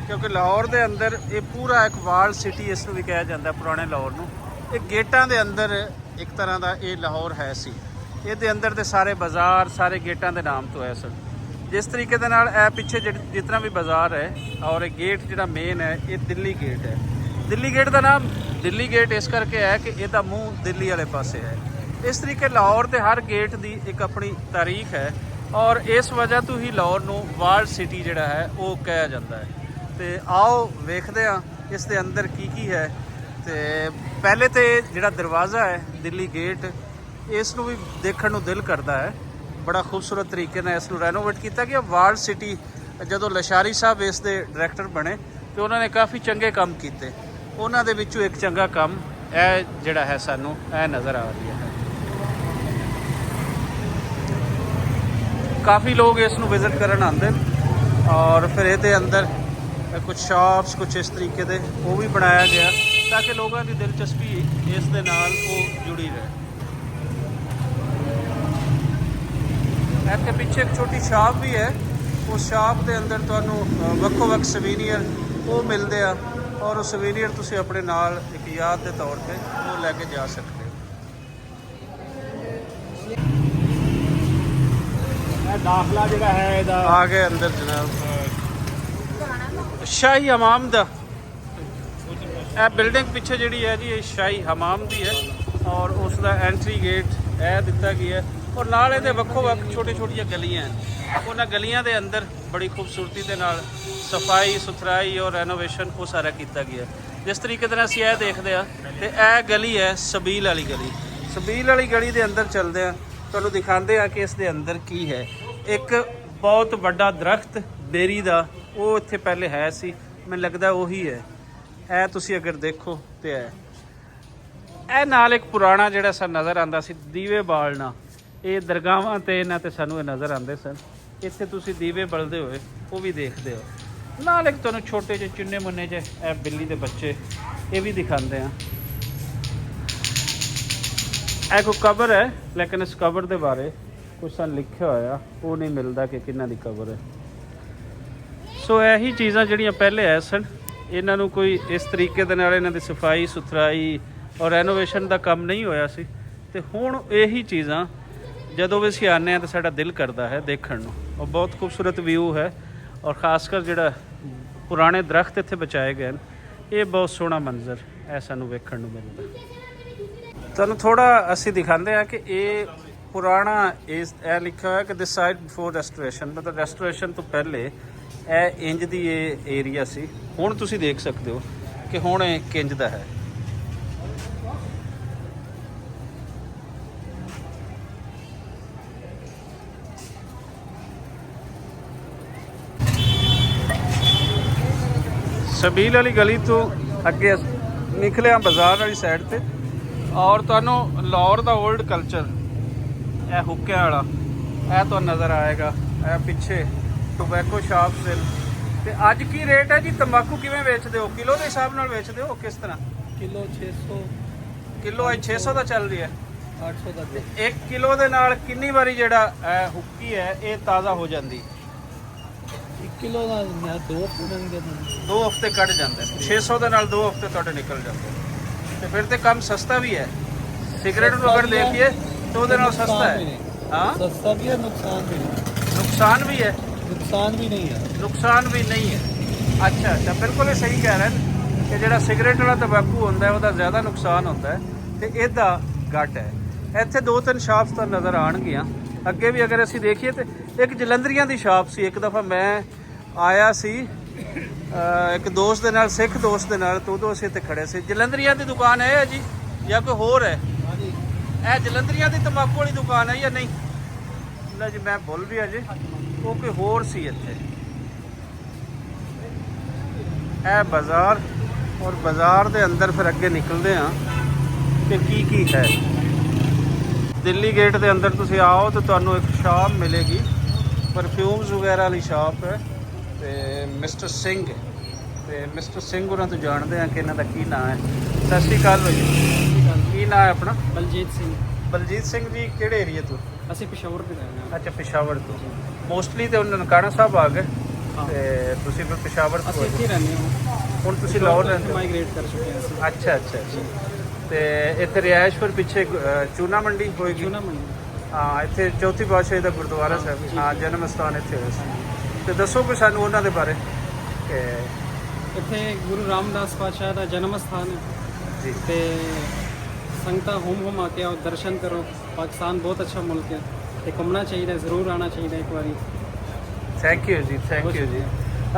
ਕਿਉਂਕਿ ਲਾਹੌਰ ਦੇ ਅੰਦਰ ਇਹ ਪੂਰਾ ਇੱਕ ਵਾਲ ਸਿਟੀ ਇਸ ਨੂੰ ਵੀ ਕਿਹਾ ਜਾਂਦਾ ਪੁਰਾਣੇ ਲਾਹੌਰ ਨੂੰ। ਇਹ ਗੇਟਾਂ ਦੇ ਅੰਦਰ ਇੱਕ ਤਰ੍ਹਾਂ ਦਾ ਇਹ ਲਾਹੌਰ ਹੈ ਸੀ। ਇਹਦੇ ਅੰਦਰ ਦੇ ਸਾਰੇ ਬਾਜ਼ਾਰ ਸਾਰੇ ਗੇਟਾਂ ਦੇ ਨਾਮ ਤੋਂ ਹੈ ਸਨ। ਜਿਸ ਤਰੀਕੇ ਦੇ ਨਾਲ ਇਹ ਪਿੱਛੇ ਜਿਤਨਾ ਵੀ ਬਾਜ਼ਾਰ ਹੈ ਔਰ ਇਹ ਗੇਟ ਜਿਹੜਾ ਮੇਨ ਹੈ ਇਹ ਦਿੱਲੀ ਗੇਟ ਹੈ। ਦਿੱਲੀ ਗੇਟ ਦਾ ਨਾਮ ਦਿੱਲੀ ਗੇਟ ਇਸ ਕਰਕੇ ਹੈ ਕਿ ਇਹਦਾ ਮੂੰਹ ਦਿੱਲੀ ਵਾਲੇ ਪਾਸੇ ਹੈ। ਇਸ ਤਰੀਕੇ ਲਾਹੌਰ ਦੇ ਹਰ ਗੇਟ ਦੀ ਇੱਕ ਆਪਣੀ ਤਾਰੀਖ ਹੈ, ਔਰ ਇਸ ਵਜ੍ਹਾ ਤੋਂ ਹੀ ਲਾਹੌਰ ਨੂੰ ਵਾਲਡ ਸਿਟੀ ਜਿਹੜਾ ਹੈ ਉਹ ਕਿਹਾ ਜਾਂਦਾ ਹੈ। ਤੇ ਆਓ ਵੇਖਦੇ ਹਾਂ ਇਸ ਦੇ ਅੰਦਰ ਕੀ ਹੈ। ਤੇ ਪਹਿਲੇ ਤੇ ਜਿਹੜਾ ਦਰਵਾਜ਼ਾ ਹੈ ਦਿੱਲੀ ਗੇਟ, ਇਸ ਨੂੰ ਵੀ ਦੇਖਣ ਨੂੰ ਦਿਲ ਕਰਦਾ ਹੈ। ਬੜਾ ਖੂਬਸੂਰਤ ਤਰੀਕੇ ਨਾਲ ਇਸ ਨੂੰ ਰੈਨੋਵੇਟ ਕੀਤਾ ਗਿਆ। ਵਾਲਡ ਸਿਟੀ ਜਦੋਂ ਲਸ਼ਾਰੀ ਸਾਹਿਬ ਇਸ ਦੇ ਡਾਇਰੈਕਟਰ ਬਣੇ ਤੇ ਉਹਨਾਂ ਨੇ ਕਾਫੀ ਚੰਗੇ ਕੰਮ ਕੀਤੇ। ਉਹਨਾਂ ਦੇ ਵਿੱਚੋਂ ਇੱਕ ਚੰਗਾ ਕੰਮ ਇਹ ਜਿਹੜਾ ਹੈ ਸਾਨੂੰ ਇਹ ਨਜ਼ਰ ਆ ਰਿਹਾ ਹੈ। ਕਾਫੀ ਲੋਕ ਇਸ ਨੂੰ ਵਿਜ਼ਿਟ ਕਰਨ ਆਉਂਦੇ ਔਰ ਫਿਰ ਇਹਦੇ ਅੰਦਰ ਕੁਝ ਸ਼ਾਪਸ ਕੁਝ ਇਸ ਤਰੀਕੇ ਦੇ ਉਹ ਵੀ ਬਣਾਇਆ ਗਿਆ ਤਾਂ ਕਿ ਲੋਕਾਂ ਦੀ ਦਿਲਚਸਪੀ ਇਸ ਦੇ ਨਾਲ ਉਹ ਜੁੜੀ ਰਹੇ। ਇੱਥੇ ਪਿੱਛੇ ਇੱਕ ਛੋਟੀ ਸ਼ਾਪ ਵੀ ਹੈ, ਉਸ ਸ਼ਾਪ ਦੇ ਅੰਦਰ ਤੁਹਾਨੂੰ ਵੱਖੋ ਵੱਖ ਸਵੀਨੀਅਰ ਉਹ ਮਿਲਦੇ ਆ, ਔਰ ਉਹ ਸਵੀਨੀਅਰ ਤੁਸੀਂ ਆਪਣੇ ਨਾਲ ਇੱਕ ਯਾਦ ਦੇ ਤੌਰ ਤੇ ਉਹ ਲੈ ਕੇ ਜਾ ਸਕਦੇ ਹੋ। ਇਹ ਦਾਖਲਾ ਜਿਹੜਾ ਹੈ ਇਹਦਾ ਆ ਗਏ ਅੰਦਰ ਜਨਾਬ, ਸ਼ਾਹੀ ਹਮਾਮ ਦਾ। ਇਹ ਬਿਲਡਿੰਗ ਪਿੱਛੇ ਜਿਹੜੀ ਹੈ ਜੀ ਇਹ ਸ਼ਾਹੀ ਹਮਾਮ ਦੀ ਹੈ, ਔਰ ਉਸ ਦਾ ਐਂਟਰੀ ਗੇਟ ਇਹ ਦਿੱਤਾ ਗਿਆ, ਔਰ ਨਾਲ ਇਹਦੇ ਵੱਖੋ ਵੱਖ ਛੋਟੀਆਂ ਗਲੀਆਂ ਹਨ। ਉਹਨਾਂ ਗਲੀਆਂ ਦੇ ਅੰਦਰ ਬੜੀ ਖੂਬਸੂਰਤੀ ਦੇ ਨਾਲ ਸਫਾਈ ਸੁਥਰਾਈ ਔਰ ਰੈਨੋਵੇਸ਼ਨ ਉਹ ਸਾਰਾ ਕੀਤਾ ਗਿਆ। ਜਿਸ ਤਰੀਕੇ ਦੇ ਨਾਲ ਅਸੀਂ ਇਹ ਦੇਖਦੇ ਆ ਤੇ ਇਹ ਗਲੀ ਹੈ ਸਬੀਲ ਵਾਲੀ ਗਲੀ। ਸਬੀਲ ਵਾਲੀ ਗਲੀ ਦੇ ਅੰਦਰ ਚੱਲਦੇ ਆ, ਤੁਹਾਨੂੰ ਦਿਖਾਉਂਦੇ ਆ ਕਿ ਇਸ ਦੇ ਅੰਦਰ ਕੀ ਹੈ। ਇੱਕ ਬਹੁਤ ਵੱਡਾ ਦਰਖਤ ਬੇਰੀ ਦਾ ਉਹ ਇੱਥੇ ਪਹਿਲੇ ਹੈ ਸੀ, ਮੈਨੂੰ ਲੱਗਦਾ ਉਹੀ ਹੈ। ਇਹ ਤੁਸੀਂ ਅਗਰ ਦੇਖੋ ਤੇ ਇਹ ਨਾਲ ਇੱਕ ਪੁਰਾਣਾ ਜਿਹੜਾ ਸਾਨੂੰ ਨਜ਼ਰ ਆਉਂਦਾ ਸੀ ਦੀਵੇ ਬਾਲਣਾ, ਇਹ ਦਰਗਾਹਾਂ ਤੇ ਇਹਨਾਂ ਤੇ ਸਾਨੂੰ ਇਹ ਨਜ਼ਰ ਆਉਂਦੇ ਸਨ। ਇੱਥੇ ਤੁਸੀਂ ਦੀਵੇ ਬਲਦੇ ਹੋਏ ਉਹ ਵੀ ਦੇਖਦੇ ਹੋ। ਨਾਲ ਇੱਕ ਤੁਹਾਨੂੰ ਛੋਟੇ ਜਿਹੇ ਚੁੰਨੇ ਮੁੰਨੇ ਜਿਹੇ ਇਹ ਬਿੱਲੀ ਦੇ ਬੱਚੇ ਇਹ ਵੀ ਦਿਖਾਉਂਦੇ ਆ। ਇਹ ਕੋਈ ਕਬਰ ਹੈ, ਲੇਕਿਨ ਇਸ ਕਬਰ ਦੇ ਬਾਰੇ ਕੁਛ ਸਾਨੂੰ ਲਿਖਿਆ ਹੋਇਆ ਉਹ ਨਹੀਂ ਮਿਲਦਾ ਕਿ ਕਿਹਨਾਂ ਦੀ ਕਬਰ ਹੈ। ਸੋ ਇਹੀ ਚੀਜ਼ਾਂ ਜਿਹੜੀਆਂ ਪਹਿਲੇ ਹੈ ਸਨ, ਇਹਨਾਂ ਨੂੰ ਕੋਈ ਇਸ ਤਰੀਕੇ ਦੇ ਨਾਲ ਇਹਨਾਂ ਦੀ ਸਫਾਈ ਸੁਥਰਾਈ ਔਰ ਰੈਨੋਵੇਸ਼ਨ ਦਾ ਕੰਮ ਨਹੀਂ ਹੋਇਆ ਸੀ। ਤੇ ਹੁਣ ਇਹੀ ਚੀਜ਼ਾਂ ਜਦੋਂ ਵੀ ਅਸੀਂ ਆਉਂਦੇ ਹਾਂ ਤਾਂ ਸਾਡਾ ਦਿਲ ਕਰਦਾ ਹੈ ਦੇਖਣ ਨੂੰ। ਔਰ ਬਹੁਤ ਖੂਬਸੂਰਤ ਵਿਊ ਹੈ, ਔਰ ਖਾਸ ਕਰ ਜਿਹੜਾ ਪੁਰਾਣੇ ਦਰਖਤ ਇੱਥੇ ਬਚਾਏ ਗਏ ਨੇ, ਇਹ ਬਹੁਤ ਸੋਹਣਾ ਮੰਜ਼ਰ ਇਹ ਸਾਨੂੰ ਵੇਖਣ ਨੂੰ ਮਿਲਦਾ। ਤੁਹਾਨੂੰ ਥੋੜਾ ਅਸੀਂ ਦਿਖਾਉਂਦੇ ਹਾਂ ਕਿ ਇਹ ਪੁਰਾਣਾ ਇਹ ਲਿਖਿਆ ਹੋਇਆ ਕਿ ਦਿਸ ਸਾਈਡ ਬਿਫੋਰ ਰੈਸਟੋਰੇਸ਼ਨ, ਮਤਲਬ ਰੈਸਟੋਰੇਸ਼ਨ ਤੋਂ ਪਹਿਲੇ ਇਹ ਇੰਜ ਦੀ ਇਹ ਏਰੀਆ ਸੀ। ਹੁਣ ਤੁਸੀਂ ਦੇਖ ਸਕਦੇ ਹੋ ਕਿ ਹੁਣ ਇਹ ਕਿੰਜ ਦਾ ਹੈ। ਸਬੀਲ ਵਾਲੀ ਗਲੀ ਤੋਂ ਅੱਗੇ ਨਿਕਲੇ ਆ ਬਾਜ਼ਾਰ ਵਾਲੀ ਸਾਈਡ ਤੇ ਔਰ ਤੁਹਾਨੂੰ ਲਾਹੌਰ ਦਾ 올ਡ ਕਲਚਰ ਇਹ ਹੁੱਕਿਆਂ ਵਾਲਾ ਇਹ ਤੁਹਾਨੂੰ ਨਜ਼ਰ ਆਏਗਾ। ਇਹ ਪਿੱਛੇ ਟੋਬੈਕੋ ਸ਼ਾਪਸ ਦੇ। ਤੇ ਅੱਜ ਕੀ ਰੇਟ ਹੈ ਜੀ? ਤੰਬਾਕੂ ਕਿਵੇਂ ਵੇਚਦੇ ਹੋ? ਕਿਲੋ ਦੇ ਹਿਸਾਬ ਨਾਲ ਵੇਚਦੇ ਹੋ ਕਿਸ ਤਰ੍ਹਾਂ? किलो 600 ਕਿਲੋ ਅੱਜ 600 ਦਾ ਚੱਲ ਰਿਹਾ 800 का ਤੇ 1 ਕਿਲੋ ਦੇ ਨਾਲ ਕਿੰਨੀ ਵਾਰੀ ਜਿਹੜਾ ਇਹ ਹੁੱਕੀ ਹੈ ਇਹ ਤਾਜ਼ਾ ਹੋ ਜਾਂਦੀ? 1 किलो का 2 हफ्ते देंगे 2 ਹਫ਼ਤੇ ਕੱਢ ਜਾਂਦੇ ਨੇ। 600 ਦੇ ਨਾਲ 2 ਹਫ਼ਤੇ ਤੁਹਾਡੇ ਨਿਕਲ ਜਾਂਦੇ ਨੇ। ਤੇ ਫਿਰ ਤੇ ਕੰਮ ਸਸਤਾ ਵੀ ਹੈ। ਸਿਗਰਟ ਨੂੰ ਅਗਰ ਦੇਖੀਏ ਤਾਂ ਉਹਦੇ ਨਾਲ ਸਸਤਾ ਹੈ। ਹਾਂ सस्ता भी है नुकसान भी नहीं ਨੁਕਸਾਨ ਵੀ ਹੈ। नुकसान भी नहीं है ਨੁਕਸਾਨ ਵੀ ਨਹੀਂ ਹੈ। ਅੱਛਾ ਅੱਛਾ, ਬਿਲਕੁਲ ਇਹ ਸਹੀ ਕਹਿ ਰਹੇ ਨੇ ਕਿ ਜਿਹੜਾ ਸਿਗਰਟ ਵਾਲਾ ਤੰਬਾਕੂ ਹੁੰਦਾ ਹੈ ਉਹਦਾ ਜ਼ਿਆਦਾ ਨੁਕਸਾਨ ਹੁੰਦਾ ਹੈ ਤੇ ਇਹਦਾ ਘੱਟ ਹੈ। ਇੱਥੇ 2-3 ਸ਼ਾਪਸ ਤਾਂ ਨਜ਼ਰ ਆਉਣਗੀਆਂ। ਅੱਗੇ ਵੀ ਅਗਰ ਅਸੀਂ ਦੇਖੀਏ ਤੇ ਇੱਕ ਜਲੰਧਰੀਆਂ ਦੀ ਸ਼ਾਪ ਸੀ। ਇੱਕ ਦਫਾ ਮੈਂ ਆਇਆ ਸੀ ਇੱਕ ਦੋਸਤ ਦੇ ਨਾਲ, ਸਿੱਖ ਦੋਸਤ ਦੇ ਨਾਲ, ਤੋਂ ਉਦੋਂ ਅਸੀਂ ਇੱਥੇ ਖੜੇ ਸੀ। ਜਲੰਧਰੀਆਂ ਦੀ ਦੁਕਾਨ ਹੈ ਜੀ ਜਾਂ ਕੋਈ ਹੋਰ ਹੈ? ਇਹ ਜਲੰਧਰੀਆਂ ਦੀ ਤੰਬਾਕੂ ਵਾਲੀ ਦੁਕਾਨ ਹੈ ਜਾਂ ਨਹੀਂ? ਨਾ ਜੀ, ਮੈਂ ਭੁੱਲ ਗਿਆ ਜੀ, ਉਹ ਕੋਈ ਹੋਰ ਸੀ ਇੱਥੇ। ਇਹ ਬਾਜ਼ਾਰ ਔਰ ਬਾਜ਼ਾਰ ਦੇ ਅੰਦਰ ਫਿਰ ਅੱਗੇ ਨਿਕਲਦੇ ਆ ਕਿ ਕੀ ਹੈ। ਦਿੱਲੀ ਗੇਟ ਦੇ ਅੰਦਰ ਤੁਸੀਂ ਆਓ ਤਾਂ ਤੁਹਾਨੂੰ ਇੱਕ ਸ਼ਾਪ ਮਿਲੇਗੀ, ਪਰਫਿਊਮਸ ਵਗੈਰਾ ਵਾਲੀ ਸ਼ਾਪ ਹੈ ਤੇ ਮਿਸਟਰ ਸਿੰਘ। ਤੇ ਮਿਸਟਰ ਸਿੰਘ ਉਹਨਾਂ ਤੋਂ ਜਾਣਦੇ ਆ ਕਿ ਇਹਨਾਂ ਦਾ ਕੀ ਨਾਮ ਹੈ। ਸਤਿ ਸ਼੍ਰੀ ਅਕਾਲ ਭਾਈ, ਕੀ ਨਾਮ ਹੈ ਆਪਣਾ? बलजीत सिंह ਬਲਜੀਤ ਸਿੰਘ ਜੀ, ਕਿਹੜੇ ਏਰੀਆ ਤੋਂ? ਅਸੀਂ ਪਿਸ਼ਾਵਰ ਦੇ ਰਹਿੰਦੇ ਹਾਂ। ਅੱਛਾ, ਪਿਸ਼ਾਵਰ ਤੋਂ। ਮੋਸਟਲੀ ਤੇ ਉਹਨਾਂ ਨਨਕਾਣਾ ਸਾਹਿਬ ਆ ਗਏ ਤੇ ਤੁਸੀਂ ਫਿਰ ਪਿਸ਼ਾਵਰ ਤੋਂ ਅਸੀਂ ਇੱਥੇ ਹੀ ਰਹਿੰਦੇ ਹਾਂ। ਹੁਣ ਤੁਸੀਂ ਲਾਹੌਰ ਰਹਿੰਦੇ ਹੋ? ਮਾਈਗ੍ਰੇਟ ਕਰ ਚੁੱਕੇ ਹਾਂ ਅਸੀਂ। ਅੱਛਾ ਅੱਛਾ ਅੱਛਾ। ਤੇ ਇੱਥੇ ਰਿਹਾਇਸ਼ ਫਿਰ ਪਿੱਛੇ ਚੂਨਾ ਮੰਡੀ ਹੋਏਗੀ? ਚੂਨਾ ਮੰਡੀ। ਹਾਂ, ਇੱਥੇ ਚੌਥੀ ਪਾਤਸ਼ਾਹੀ ਦਾ ਗੁਰਦੁਆਰਾ ਸਾਹਿਬ, ਹਾਂ, ਜਨਮ ਸਥਾਨ ਇੱਥੇ ਹੋਇਆ ਸੀ। ਤੇ ਦੱਸੋ ਕੋਈ ਸਾਨੂੰ ਉਹਨਾਂ ਦੇ ਬਾਰੇ ਕਿ ਇੱਥੇ ਗੁਰੂ ਰਾਮਦਾਸ ਪਾਤਸ਼ਾਹ ਦਾ ਜਨਮ ਸਥਾਨ ਹੈ ਜੀ। ਤੇ ਸੰਗਤਾਂ ਹੋਮ ਆ ਕੇ ਆਓ, ਦਰਸ਼ਨ ਕਰੋ। ਪਾਕਿਸਤਾਨ ਬਹੁਤ ਅੱਛਾ ਮੁਲਕ ਹੈ ਤੇ ਘੁੰਮਣਾ ਚਾਹੀਦਾ, ਜ਼ਰੂਰ ਆਉਣਾ ਚਾਹੀਦਾ ਇੱਕ ਵਾਰੀ। ਥੈਂਕ ਯੂ ਜੀ, ਥੈਂਕ ਯੂ ਜੀ।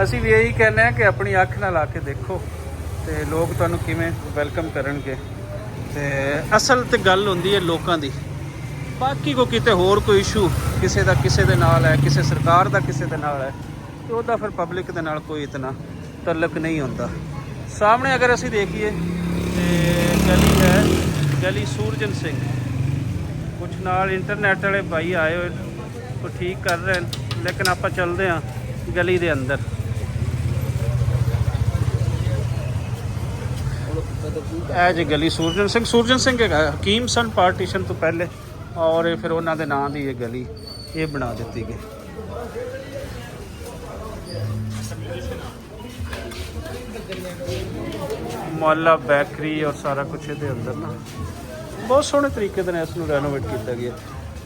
ਅਸੀਂ ਵੀ ਇਹੀ ਕਹਿੰਦੇ ਹਾਂ ਕਿ ਆਪਣੀ ਅੱਖ ਨਾਲ ਆ ਕੇ ਦੇਖੋ ਤੇ ਲੋਕ ਤੁਹਾਨੂੰ ਕਿਵੇਂ ਵੈਲਕਮ ਕਰਨਗੇ। ਤੇ ਅਸਲ ਤੇ ਗੱਲ ਹੁੰਦੀ ਹੈ ਲੋਕਾਂ ਦੀ। ਬਾਕੀ ਕੋ ਕਿਤੇ ਹੋਰ ਕੋਈ ਇਸ਼ੂ ਕਿਸੇ ਦਾ ਕਿਸੇ ਦੇ ਨਾਲ ਹੈ, ਕਿਸੇ ਸਰਕਾਰ ਦਾ ਕਿਸੇ ਦੇ ਨਾਲ ਹੈ, ਤੇ ਉਹਦਾ ਫਿਰ ਪਬਲਿਕ ਦੇ ਨਾਲ ਕੋਈ ਇਤਨਾ ਤਲਕ ਨਹੀਂ ਹੁੰਦਾ। ਸਾਹਮਣੇ ਅਗਰ ਅਸੀਂ ਦੇਖੀਏ ਤੇ ਗਲੀ ਹੈ, ਗਲੀ ਸੂਰਜਨ ਸਿੰਘ। ਕੁਛ ਨਾਲ ਇੰਟਰਨੈਟ ਵਾਲੇ ਭਾਈ ਆਏ ਹੋਏ, ਉਹ ਠੀਕ ਕਰ ਰਹੇ ਨੇ, ਲੇਕਿਨ ਆਪਾਂ ਚੱਲਦੇ ਹਾਂ ਗਲੀ ਦੇ ਅੰਦਰ। ਇਹ ਜੀ ਗਲੀ ਸੂਰਜਨ ਸਿੰਘ। ਸੂਰਜਨ ਸਿੰਘ ਹੈਗਾ ਹਕੀਮ ਸਨ ਪਾਰਟੀਸ਼ਨ ਤੋਂ ਪਹਿਲੇ, ਔਰ ਇਹ ਫਿਰ ਉਹਨਾਂ ਦੇ ਨਾਂ ਦੀ ਇਹ ਗਲੀ ਇਹ ਬਣਾ ਦਿੱਤੀ ਗਈ। ਮੁਹੱਲਾ ਬੈਕਰੀ ਔਰ ਸਾਰਾ ਕੁਝ ਇਹਦੇ ਅੰਦਰ ਨਾ ਬਹੁਤ ਸੋਹਣੇ ਤਰੀਕੇ ਦੇ ਨਾਲ ਇਸ ਨੂੰ ਰੈਨੋਵੇਟ ਕੀਤਾ ਗਿਆ।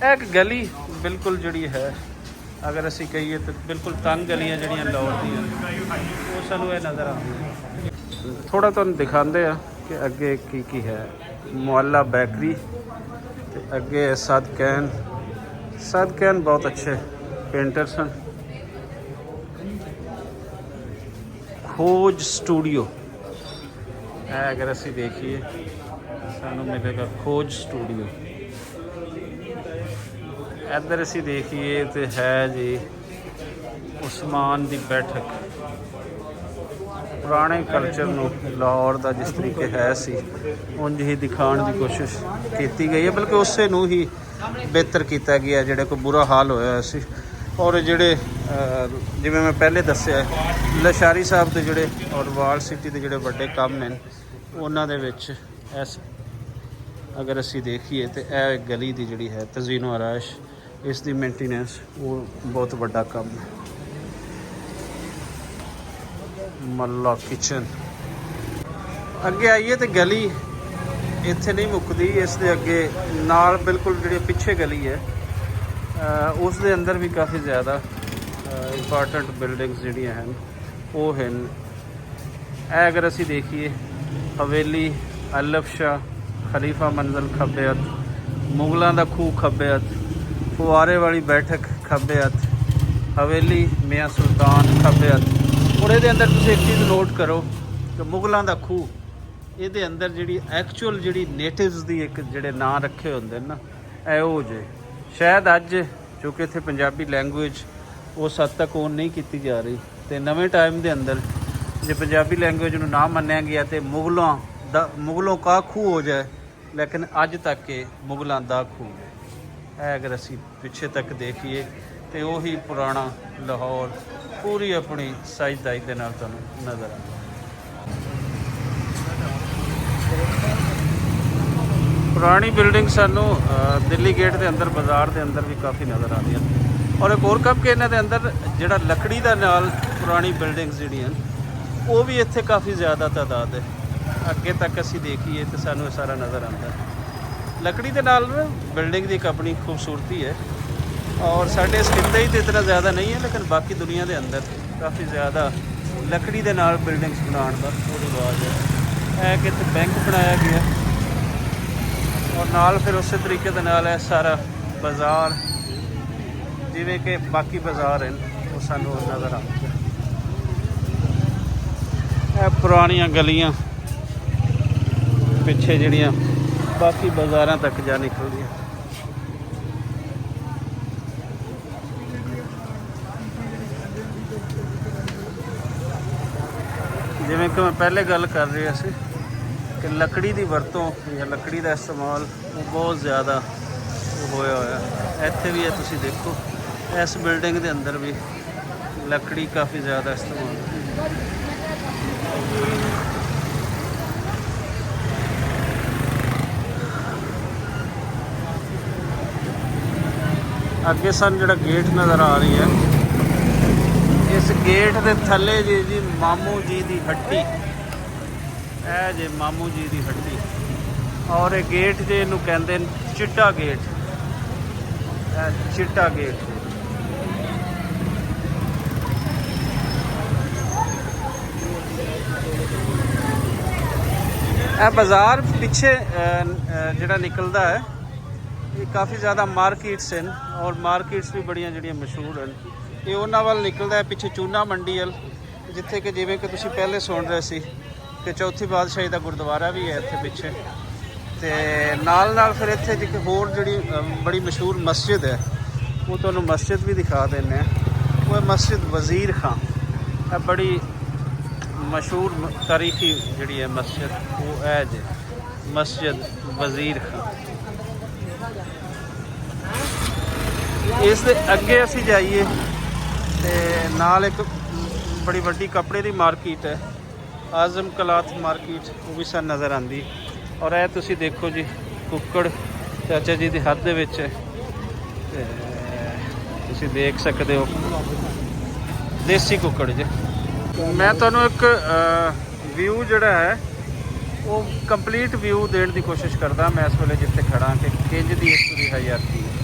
ਇਹ ਇੱਕ ਗਲੀ ਬਿਲਕੁਲ ਜਿਹੜੀ ਹੈ, ਅਗਰ ਅਸੀਂ ਕਹੀਏ ਤਾਂ ਬਿਲਕੁਲ ਤੰਗ ਗਲੀਆਂ ਜਿਹੜੀਆਂ ਲਾਹੌਰ ਦੀਆਂ ਉਹ ਸਾਨੂੰ ਇਹ ਨਜ਼ਰ ਆਉਂਦੀਆਂ। ਥੋੜਾ ਤੁਹਾਨੂੰ ਦਿਖਾਉਂਦੇ ਆ ਕਿ ਅੱਗੇ ਕੀ ਹੈ। ਮੁਹੱਲਾ ਬੈਕਰੀ ਤੇ ਅੱਗੇ ਸਦਕੈਨ ਬਹੁਤ ਅੱਛੇ ਪੇਂਟਰ ਸਨ। ਖੋਜ ਸਟੂਡੀਓ, ਇਹ ਅਗਰ ਅਸੀਂ ਦੇਖੀਏ ਸਾਨੂੰ ਮਿਲੇਗਾ ਖੋਜ ਸਟੂਡੀਓ। ਇੱਧਰ ਅਸੀਂ ਦੇਖੀਏ ਤੇ ਹੈ ਜੀ ਉਸਮਾਨ ਦੀ ਬੈਠਕ। ਪੁਰਾਣੇ ਕਲਚਰ ਨੂੰ ਲਾਹੌਰ ਦਾ ਜਿਸ ਤਰੀਕੇ ਹੈ ਸੀ ਉਂਝ ਹੀ ਦਿਖਾਉਣ ਦੀ ਕੋਸ਼ਿਸ਼ ਕੀਤੀ ਗਈ ਹੈ, ਬਲਕਿ ਉਸੇ ਨੂੰ ਹੀ ਬਿਹਤਰ ਕੀਤਾ ਗਿਆ ਜਿਹੜਾ ਕੋਈ ਬੁਰਾ ਹਾਲ ਹੋਇਆ ਸੀ। ਔਰ ਜਿਹੜੇ ਜਿਵੇਂ ਮੈਂ ਪਹਿਲੇ ਦੱਸਿਆ ਲਸ਼ਾਰੀ ਸਾਹਿਬ ਦੇ ਜਿਹੜੇ ਔਰ ਵਾਲ ਸਿਟੀ ਦੇ ਜਿਹੜੇ ਵੱਡੇ ਕੰਮ ਨੇ ਉਹਨਾਂ ਦੇ ਵਿੱਚ ਇਸ ਅਗਰ ਅਸੀਂ ਦੇਖੀਏ ਤੇ ਇਹ ਗਲੀ ਦੀ ਜਿਹੜੀ ਹੈ ਤਜ਼ੀਨੋ ਆਰਾਇਸ਼, ਇਸ ਦੀ ਮੇਨਟੇਨੈਂਸ ਉਹ ਬਹੁਤ ਵੱਡਾ ਕੰਮ ਹੈ। ਮੱਲਾ ਕਿਚਨ ਅੱਗੇ ਆਈਏ ਤੇ ਗਲੀ ਇੱਥੇ ਨਹੀਂ ਮੁੱਕਦੀ। ਇਸ ਦੇ ਅੱਗੇ ਨਾਲ ਬਿਲਕੁਲ ਜਿਹੜੀ ਪਿੱਛੇ ਗਲੀ ਹੈ ਉਸ ਦੇ ਅੰਦਰ ਵੀ ਕਾਫੀ ਜ਼ਿਆਦਾ ਇੰਪੋਰਟੈਂਟ ਬਿਲਡਿੰਗਸ ਜਿਹੜੀਆਂ ਹਨ ਉਹ ਹਨ। ਇਹ ਅਗਰ ਅਸੀਂ ਦੇਖੀਏ ਹਵੇਲੀ ਅਲਫ ਸ਼ਾਹ, ਖਲੀਫਾ ਮੰਜ਼ਲ ਖੱਬੇ ਹੱਥ, ਮੁਗਲਾਂ ਦਾ ਖੂਹ ਖੱਬੇ ਹੱਥ, ਫੁਆਰੇ ਵਾਲੀ ਬੈਠਕ ਖੱਬੇ ਹੱਥ, ਹਵੇਲੀ ਮੀਆਂ ਸੁਲਤਾਨ ਖੱਬੇ ਹੱਥ। ਔਰ ਇਹਦੇ ਅੰਦਰ ਤੁਸੀਂ ਇੱਕ ਚੀਜ਼ ਨੋਟ ਕਰੋ ਕਿ ਮੁਗਲਾਂ ਦਾ ਖੂਹ, ਇਹਦੇ ਅੰਦਰ ਜਿਹੜੀ ਐਕਚੁਅਲ ਜਿਹੜੀ ਨੇਟਿਵਸ ਦੀ ਇੱਕ ਜਿਹੜੇ ਨਾਂ ਰੱਖੇ ਹੁੰਦੇ ਨੇ ਨਾ, ਇਹੋ ਜਿਹੇ ਸ਼ਾਇਦ ਅੱਜ ਕਿਉਂਕਿ ਇੱਥੇ ਪੰਜਾਬੀ ਲੈਂਗੁਏਜ ਉਸ ਹੱਦ ਤੱਕ ਓਨ ਨਹੀਂ ਕੀਤੀ ਜਾ ਰਹੀ ਤੇ ਨਵੇਂ ਟਾਈਮ ਦੇ ਅੰਦਰ ਜੇ ਪੰਜਾਬੀ ਲੈਂਗੁਏਜ ਨੂੰ ਨਾ ਮੰਨਿਆ ਗਿਆ ਤੇ ਮੁਗਲੋਂ ਕਾ ਖੂਹ ਹੋ ਜਾਏ, ਲੇਕਿਨ ਅੱਜ ਤੱਕ ਇਹ ਮੁਗਲਾਂ ਦਾ ਖੂਹ ਹੈ। ਇਹ ਅਗਰ ਅਸੀਂ ਪਿੱਛੇ ਤੱਕ ਦੇਖੀਏ ਤੇ ਉਹੀ ਪੁਰਾਣਾ ਲਾਹੌਰ ਪੂਰੀ ਆਪਣੀ ਸਾਈਜ਼ਦਾਈ ਦੇ ਨਾਲ ਤੁਹਾਨੂੰ ਨਜ਼ਰ ਆਉਂਦਾ। ਪੁਰਾਣੀ ਬਿਲਡਿੰਗ ਸਾਨੂੰ ਦਿੱਲੀ ਗੇਟ ਦੇ ਅੰਦਰ, ਬਾਜ਼ਾਰ ਦੇ ਅੰਦਰ ਵੀ ਕਾਫੀ ਨਜ਼ਰ ਆਉਂਦੀਆਂ। ਔਰ ਇੱਕ ਹੋਰ ਕੰਮ ਕਿ ਇਹਨਾਂ ਦੇ ਅੰਦਰ ਜਿਹੜਾ ਲੱਕੜੀ ਦਾ ਨਾਲ ਪੁਰਾਣੀ ਬਿਲਡਿੰਗਸ ਜਿਹੜੀਆਂ ਉਹ ਵੀ ਇੱਥੇ ਕਾਫੀ ਜ਼ਿਆਦਾ ਤਾਦਾਦ ਹੈ। ਅੱਗੇ ਤੱਕ ਅਸੀਂ ਦੇਖੀਏ ਤਾਂ ਸਾਨੂੰ ਇਹ ਸਾਰਾ ਨਜ਼ਰ ਆਉਂਦਾ। ਲੱਕੜੀ ਦੇ ਨਾਲ ਬਿਲਡਿੰਗ ਦੀ ਇੱਕ ਆਪਣੀ ਖੂਬਸੂਰਤੀ ਹੈ। ਔਰ ਸਾਡੇ ਇਸ ਖਿੱਤੇ ਹੀ ਤਾਂ ਇਤਨਾ ਜ਼ਿਆਦਾ ਨਹੀਂ ਹੈ, ਲੇਕਿਨ ਬਾਕੀ ਦੁਨੀਆ ਦੇ ਅੰਦਰ ਕਾਫੀ ਜ਼ਿਆਦਾ ਲੱਕੜੀ ਦੇ ਨਾਲ ਬਿਲਡਿੰਗਸ ਬਣਾਉਣ ਦਾ ਉਹ ਰਿਵਾਜ ਹੈ। ਇਹ ਕਿ ਇੱਥੇ ਬੈਂਕ ਬਣਾਇਆ ਗਿਆ ਔਰ ਨਾਲ ਫਿਰ ਉਸੇ ਤਰੀਕੇ ਦੇ ਨਾਲ ਹੈ ਸਾਰਾ ਬਾਜ਼ਾਰ, ਜਿਵੇਂ ਕਿ ਬਾਕੀ ਬਾਜ਼ਾਰ ਹਨ ਉਹ ਸਾਨੂੰ ਨਜ਼ਰ ਆਉਂਦੇ। ਇਹ ਪੁਰਾਣੀਆਂ ਗਲੀਆਂ ਪਿੱਛੇ ਜਿਹੜੀਆਂ ਬਾਕੀ ਬਾਜ਼ਾਰਾਂ ਤੱਕ ਜਾ ਨਿਕਲਦੀਆਂ। ਜਿਵੇਂ ਕਿ ਮੈਂ ਪਹਿਲੇ ਗੱਲ ਕਰ ਰਿਹਾ ਸੀ ਕਿ ਲੱਕੜੀ ਦੀ ਵਰਤੋਂ ਜਾਂ ਲੱਕੜੀ ਦਾ ਇਸਤੇਮਾਲ ਉਹ ਬਹੁਤ ਜ਼ਿਆਦਾ ਹੋਇਆ ਹੋਇਆ। ਇੱਥੇ ਵੀ ਇਹ ਤੁਸੀਂ ਦੇਖੋ, ਇਸ ਬਿਲਡਿੰਗ ਦੇ ਅੰਦਰ ਵੀ ਲੱਕੜੀ ਕਾਫੀ ਜ਼ਿਆਦਾ ਇਸਤੇਮਾਲ ਹੁੰਦੀ ਹੈ। ਅੱਗੇ ਸਾਨੂੰ ਜਿਹੜਾ ਗੇਟ ਨਜ਼ਰ ਆ ਰਹੀ ਹੈ, ਇਸ ਗੇਟ ਦੇ ਥੱਲੇ ਜੀ ਮਾਮੂ ਜੀ ਦੀ ਹੱਟੀ, ਇਹ ਜੇ ਮਾਮੂ ਜੀ ਦੀ ਹੱਟੀ। ਔਰ ਇਹ ਗੇਟ ਜੇ ਇਹਨੂੰ ਕਹਿੰਦੇ ਨੇ ਚਿੱਟਾ ਗੇਟ, ਇਹ ਚਿੱਟਾ ਗੇਟ। ਇਹ ਬਾਜ਼ਾਰ ਪਿੱਛੇ ਜਿਹੜਾ ਨਿਕਲਦਾ ਹੈ, ਇਹ ਕਾਫੀ ਜ਼ਿਆਦਾ ਮਾਰਕੀਟਸ ਹਨ ਔਰ ਮਾਰਕੀਟਸ ਵੀ ਬੜੀਆਂ ਜਿਹੜੀਆਂ ਮਸ਼ਹੂਰ ਹਨ। ਇਹ ਉਹਨਾਂ ਵੱਲ ਨਿਕਲਦਾ ਹੈ ਪਿੱਛੇ ਚੂਨਾ ਮੰਡੀ ਵੱਲ, ਜਿੱਥੇ ਕਿ ਜਿਵੇਂ ਕਿ ਤੁਸੀਂ ਪਹਿਲੇ ਸੁਣ ਰਹੇ ਸੀ ਕਿ ਚੌਥੀ ਪਾਤਸ਼ਾਹੀ ਦਾ ਗੁਰਦੁਆਰਾ ਵੀ ਹੈ ਇੱਥੇ ਪਿੱਛੇ। ਤੇ ਨਾਲ ਫਿਰ ਇੱਥੇ ਇੱਕ ਹੋਰ ਜਿਹੜੀ ਬੜੀ ਮਸ਼ਹੂਰ ਮਸਜਿਦ ਹੈ, ਉਹ ਤੁਹਾਨੂੰ ਮਸਜਿਦ ਵੀ ਦਿਖਾ ਦਿੰਦੇ ਹਾਂ। ਉਹ ਹੈ ਮਸਜਿਦ ਵਜ਼ੀਰ ਖਾਂ। ਇਹ ਬੜੀ ਮਸ਼ਹੂਰ ਤਾਰੀਖੀ ਜਿਹੜੀ ਹੈ ਮਸਜਿਦ, ਉਹ ਹੈ ਜੇ ਮਸਜਿਦ ਵਜ਼ੀਰ ਖਾਂ। ਇਸ ਦੇ ਅੱਗੇ ਅਸੀਂ ਜਾਈਏ ਤੇ ਨਾਲ ਇੱਕ ਬੜੀ ਵੱਡੀ ਕੱਪੜੇ ਦੀ ਮਾਰਕੀਟ ਹੈ, ਆਜ਼ਮ ਕਲਾਥ ਮਾਰਕੀਟ, ਉਹ ਵੀ ਸਾਨੂੰ ਨਜ਼ਰ ਆਉਂਦੀ। ਔਰ ਇਹ ਤੁਸੀਂ ਦੇਖੋ ਜੀ ਕੁੱਕੜ ਚਾਚਾ ਜੀ ਦੇ ਹੱਥ ਦੇ ਵਿੱਚ ਹੈ, ਤੇ ਤੁਸੀਂ ਦੇਖ ਸਕਦੇ ਹੋ ਦੇਸੀ ਕੁੱਕੜ ਜੀ। ਮੈਂ ਤੁਹਾਨੂੰ ਇੱਕ ਵਿਊ ਜਿਹੜਾ ਹੈ ਉਹ ਕੰਪਲੀਟ ਵਿਊ ਦੇਣ ਦੀ ਕੋਸ਼ਿਸ਼ ਕਰਦਾ ਮੈਂ ਇਸ ਵੇਲੇ ਜਿੱਥੇ ਖੜਾ ਕਿ ਕਿੰਜ ਦੀ ਇੱਥੋਂ ਦੀ ਹਯਾਤੀ ਹੈ।